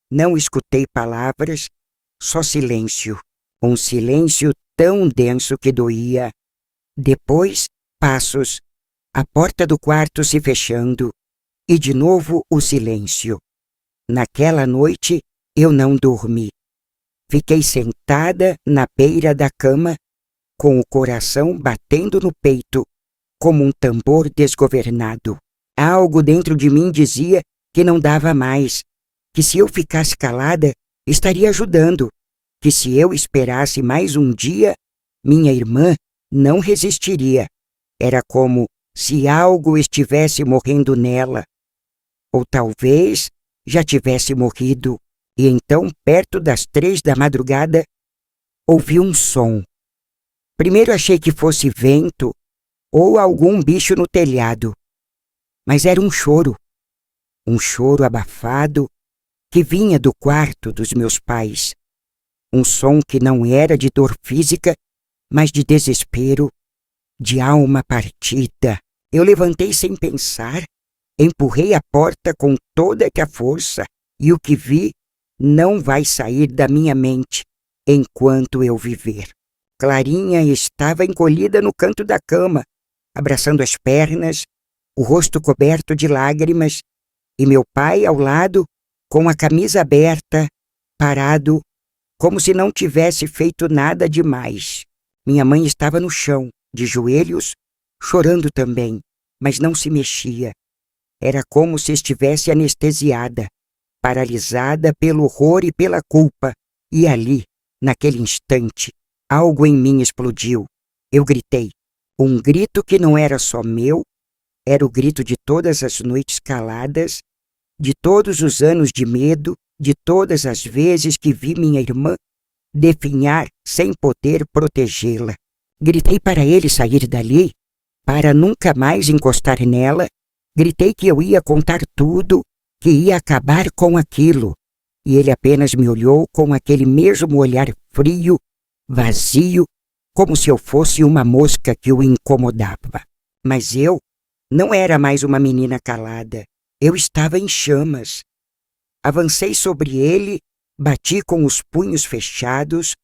[SPEAKER 1] não escutei palavras, só silêncio. Um silêncio tão denso que doía. Depois, passos, a porta do quarto se fechando, e de novo o silêncio. Naquela noite, eu não dormi. Fiquei sentada na beira da cama, com o coração batendo no peito, como um tambor desgovernado. Algo dentro de mim dizia que não dava mais, que se eu ficasse calada, estaria ajudando, que se eu esperasse mais um dia, minha irmã não resistiria. Era como se algo estivesse morrendo nela. Ou talvez já tivesse morrido, e então, perto das 3 da madrugada, ouvi um som. Primeiro achei que fosse vento ou algum bicho no telhado, mas era um choro abafado que vinha do quarto dos meus pais. Um som que não era de dor física, mas de desespero, de alma partida. Eu levantei sem pensar, empurrei a porta com toda a força e o que vi não vai sair da minha mente enquanto eu viver. Clarinha estava encolhida no canto da cama, abraçando as pernas, o rosto coberto de lágrimas, e meu pai ao lado, com a camisa aberta, parado, como se não tivesse feito nada demais. Minha mãe estava no chão, de joelhos, chorando também, mas não se mexia. Era como se estivesse anestesiada, paralisada pelo horror e pela culpa. E ali, naquele instante, algo em mim explodiu. Eu gritei. Um grito que não era só meu, era o grito de todas as noites caladas, de todos os anos de medo, de todas as vezes que vi minha irmã definhar sem poder protegê-la. Gritei para ele sair dali, para nunca mais encostar nela. Gritei que eu ia contar tudo, que ia acabar com aquilo. E ele apenas me olhou com aquele mesmo olhar frio, vazio, como se eu fosse uma mosca que o incomodava. Mas eu não era mais uma menina calada. Eu estava em chamas. Avancei sobre ele, bati com os punhos fechados,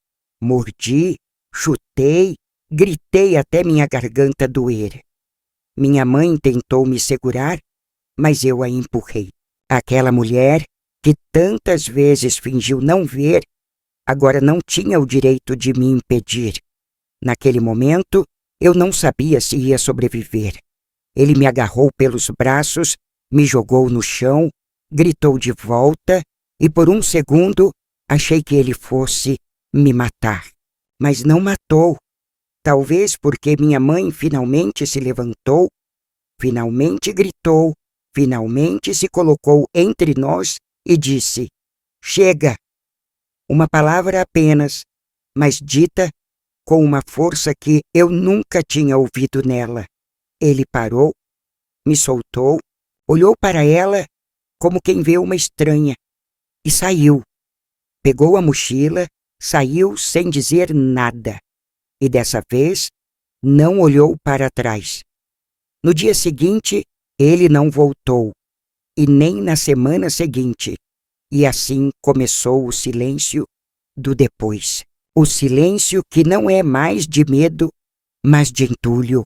[SPEAKER 1] mordi, chutei, gritei até minha garganta doer. Minha mãe tentou me segurar, mas eu a empurrei. Aquela mulher, que tantas vezes fingiu não ver, agora não tinha o direito de me impedir. Naquele momento, eu não sabia se ia sobreviver. Ele me agarrou pelos braços, me jogou no chão, gritou de volta e por um segundo achei que ele fosse me matar. Mas não matou. Talvez porque minha mãe finalmente se levantou, finalmente gritou, finalmente se colocou entre nós e disse: "Chega!" Uma palavra apenas, mas dita com uma força que eu nunca tinha ouvido nela. Ele parou, me soltou, olhou para ela como quem vê uma estranha e saiu. Pegou a mochila, saiu sem dizer nada. E dessa vez não olhou para trás. No dia seguinte, ele não voltou, e nem na semana seguinte. E assim começou o silêncio do depois. O silêncio que não é mais de medo, mas de entulho.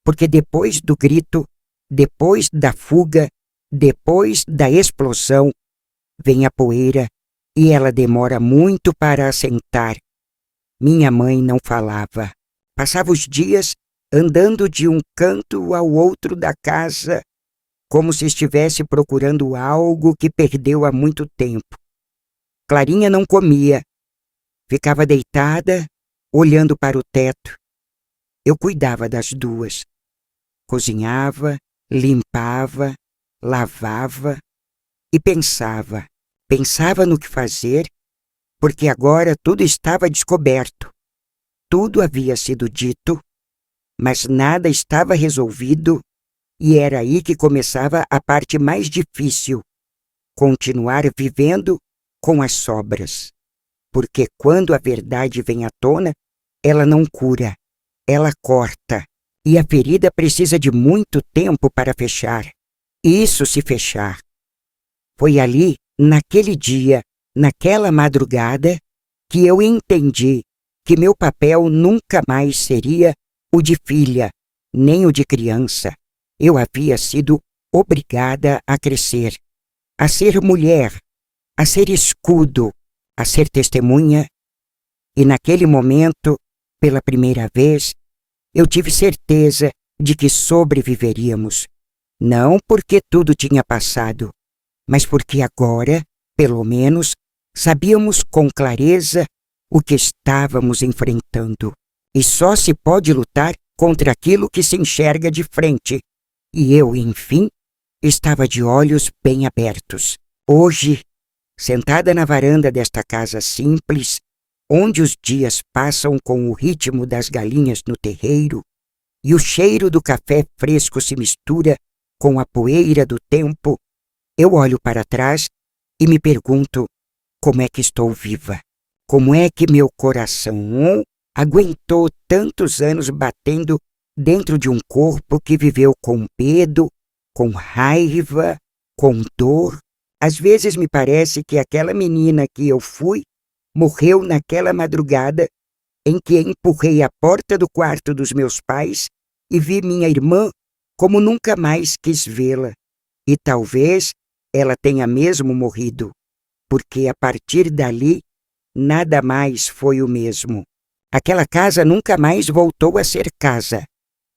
[SPEAKER 1] Porque depois do grito, depois da fuga, depois da explosão, vem a poeira e ela demora muito para assentar. Minha mãe não falava. Passava os dias andando de um canto ao outro da casa, como se estivesse procurando algo que perdeu há muito tempo. Clarinha não comia. Ficava deitada, olhando para o teto. Eu cuidava das duas. Cozinhava, limpava, lavava e pensava. Pensava no que fazer, porque agora tudo estava descoberto. Tudo havia sido dito, mas nada estava resolvido, e era aí que começava a parte mais difícil: continuar vivendo com as sobras. Porque quando a verdade vem à tona, ela não cura, ela corta, e a ferida precisa de muito tempo para fechar. Isso se fechar. Foi ali, naquele dia, naquela madrugada, que eu entendi que meu papel nunca mais seria o de filha, nem o de criança. Eu havia sido obrigada a crescer, a ser mulher, a ser escudo, a ser testemunha. E naquele momento, pela primeira vez, eu tive certeza de que sobreviveríamos. Não porque tudo tinha passado, mas porque agora, pelo menos, sabíamos com clareza o que estávamos enfrentando. E só se pode lutar contra aquilo que se enxerga de frente. E eu, enfim, estava de olhos bem abertos. Hoje, sentada na varanda desta casa simples, onde os dias passam com o ritmo das galinhas no terreiro, e o cheiro do café fresco se mistura com a poeira do tempo, eu olho para trás e me pergunto como é que estou viva. Como é que meu coração aguentou tantos anos batendo dentro de um corpo que viveu com medo, com raiva, com dor. Às vezes me parece que aquela menina que eu fui morreu naquela madrugada em que empurrei a porta do quarto dos meus pais e vi minha irmã como nunca mais quis vê-la. E talvez ela tenha mesmo morrido, porque a partir dali nada mais foi o mesmo. Aquela casa nunca mais voltou a ser casa.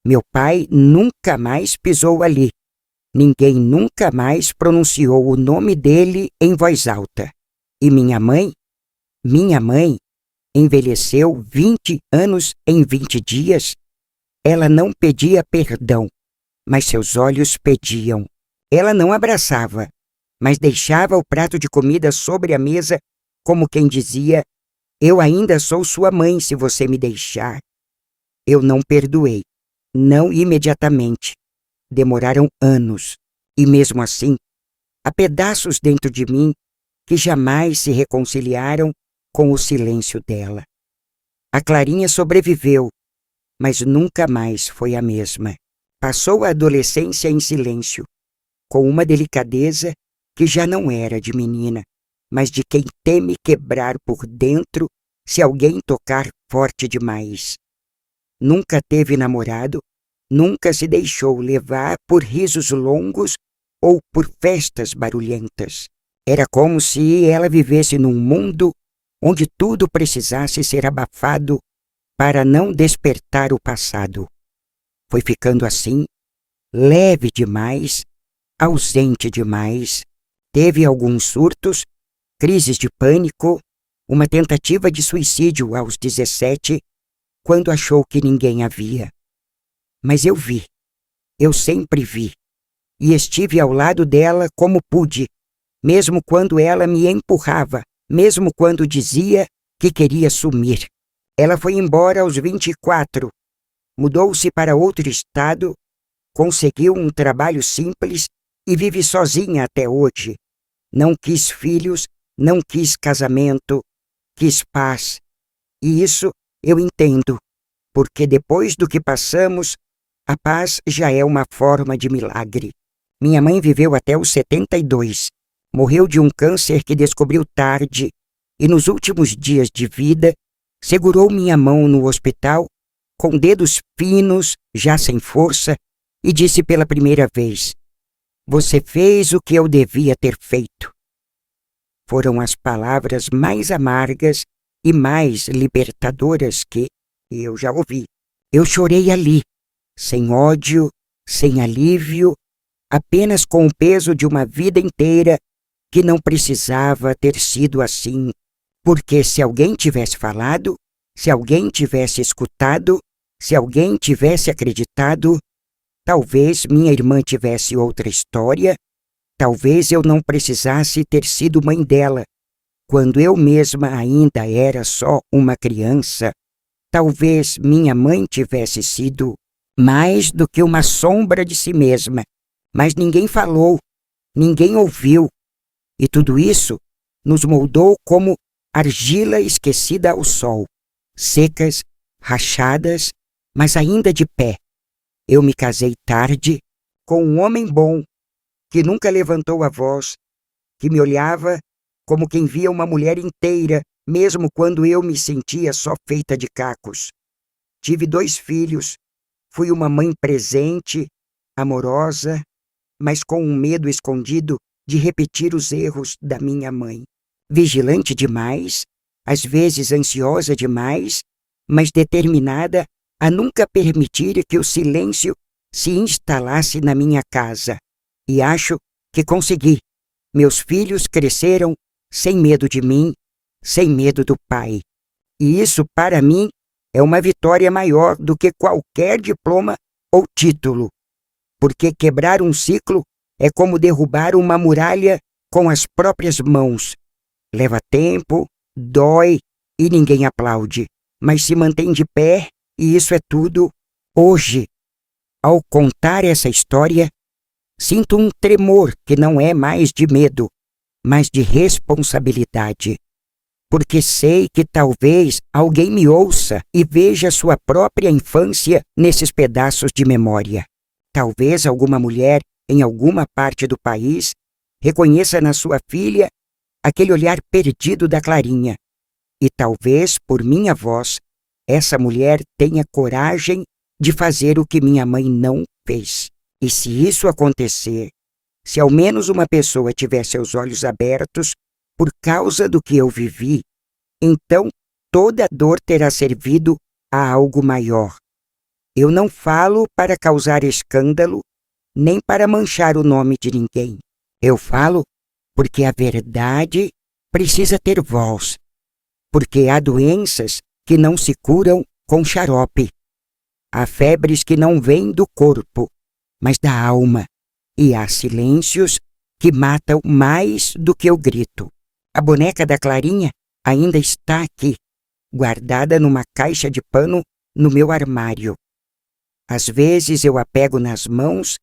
[SPEAKER 1] Meu pai nunca mais pisou ali. Ninguém nunca mais pronunciou o nome dele em voz alta. E minha mãe envelheceu 20 anos em 20 dias. Ela não pedia perdão, mas seus olhos pediam. Ela não abraçava, mas deixava o prato de comida sobre a mesa, como quem dizia: eu ainda sou sua mãe se você me deixar. Eu não perdoei, não imediatamente. Demoraram anos, e mesmo assim, há pedaços dentro de mim que jamais se reconciliaram com o silêncio dela. A Clarinha sobreviveu, mas nunca mais foi a mesma. Passou a adolescência em silêncio, com uma delicadeza que já não era de menina, mas de quem teme quebrar por dentro se alguém tocar forte demais. Nunca teve namorado, nunca se deixou levar por risos longos ou por festas barulhentas. Era como se ela vivesse num mundo onde tudo precisasse ser abafado para não despertar o passado. Foi ficando assim, leve demais, ausente demais. Teve alguns surtos, crises de pânico, uma tentativa de suicídio aos 17, quando achou que ninguém a via. Mas eu vi, eu sempre vi, e estive ao lado dela como pude, mesmo quando ela me empurrava, mesmo quando dizia que queria sumir. Ela foi embora aos 24, mudou-se para outro estado, conseguiu um trabalho simples e vive sozinha até hoje. Não quis filhos, não quis casamento, quis paz. E isso eu entendo, porque depois do que passamos, a paz já é uma forma de milagre. Minha mãe viveu até os 72. Morreu de um câncer que descobriu tarde e nos últimos dias de vida segurou minha mão no hospital com dedos finos, já sem força, e disse pela primeira vez: "Você fez o que eu devia ter feito." Foram as palavras mais amargas e mais libertadoras que eu já ouvi. Eu chorei ali, sem ódio, sem alívio, apenas com o peso de uma vida inteira que não precisava ter sido assim Porque se alguém tivesse falado, se alguém tivesse escutado, se alguém tivesse acreditado, talvez minha irmã tivesse outra história, talvez eu não precisasse ter sido mãe dela, quando eu mesma ainda era só uma criança. Talvez minha mãe tivesse sido mais do que uma sombra de si mesma, mas ninguém falou, ninguém ouviu, e tudo isso nos moldou como argila esquecida ao sol, secas, rachadas, mas ainda de pé. Eu me casei tarde com um homem bom, que nunca levantou a voz, que me olhava como quem via uma mulher inteira, mesmo quando eu me sentia só feita de cacos. Tive 2 filhos, fui uma mãe presente, amorosa, mas com um medo escondido de repetir os erros da minha mãe. Vigilante demais, às vezes ansiosa demais, mas determinada a nunca permitir que o silêncio se instalasse na minha casa. E acho que consegui. Meus filhos cresceram sem medo de mim, sem medo do pai. E isso, para mim, é uma vitória maior do que qualquer diploma ou título. Porque quebrar um ciclo é como derrubar uma muralha com as próprias mãos. Leva tempo, dói e ninguém aplaude, mas se mantém de pé, e isso é tudo. Hoje, ao contar essa história, sinto um tremor que não é mais de medo, mas de responsabilidade. Porque sei que talvez alguém me ouça e veja sua própria infância nesses pedaços de memória. Talvez alguma mulher em alguma parte do país reconheça na sua filha aquele olhar perdido da Clarinha. E talvez, por minha voz, essa mulher tenha coragem de fazer o que minha mãe não fez. E se isso acontecer, se ao menos uma pessoa tiver seus olhos abertos por causa do que eu vivi, então toda dor terá servido a algo maior. Eu não falo para causar escândalo, nem para manchar o nome de ninguém. Eu falo porque a verdade precisa ter voz, porque há doenças que não se curam com xarope, há febres que não vêm do corpo, mas da alma, e há silêncios que matam mais do que o grito. A boneca da Clarinha ainda está aqui, guardada numa caixa de pano no meu armário. Às vezes eu a pego nas mãos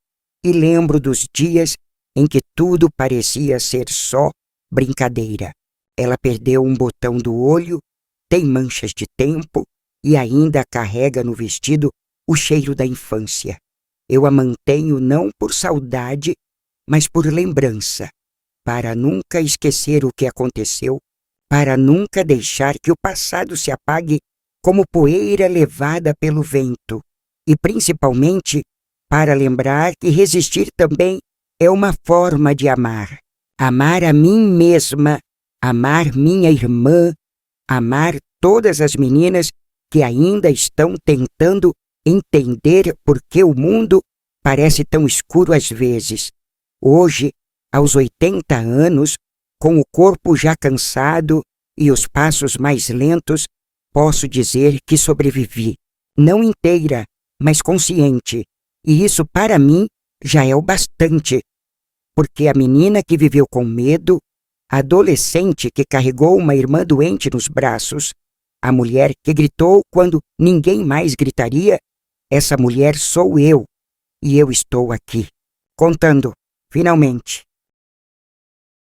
[SPEAKER 1] e lembro dos dias em que tudo parecia ser só brincadeira. Ela perdeu um botão do olho, tem manchas de tempo e ainda carrega no vestido o cheiro da infância. Eu a mantenho não por saudade, mas por lembrança, para nunca esquecer o que aconteceu, para nunca deixar que o passado se apague como poeira levada pelo vento, e principalmente para lembrar que resistir também é uma forma de amar. Amar a mim mesma, amar minha irmã, amar todas as meninas que ainda estão tentando entender por que o mundo parece tão escuro às vezes. Hoje, aos 80 anos, com o corpo já cansado e os passos mais lentos, posso dizer que sobrevivi. Não inteira, mas consciente. E isso, para mim, já é o bastante. Porque a menina que viveu com medo, a adolescente que carregou uma irmã doente nos braços, a mulher que gritou quando ninguém mais gritaria, essa mulher sou eu. E eu estou aqui, contando, finalmente,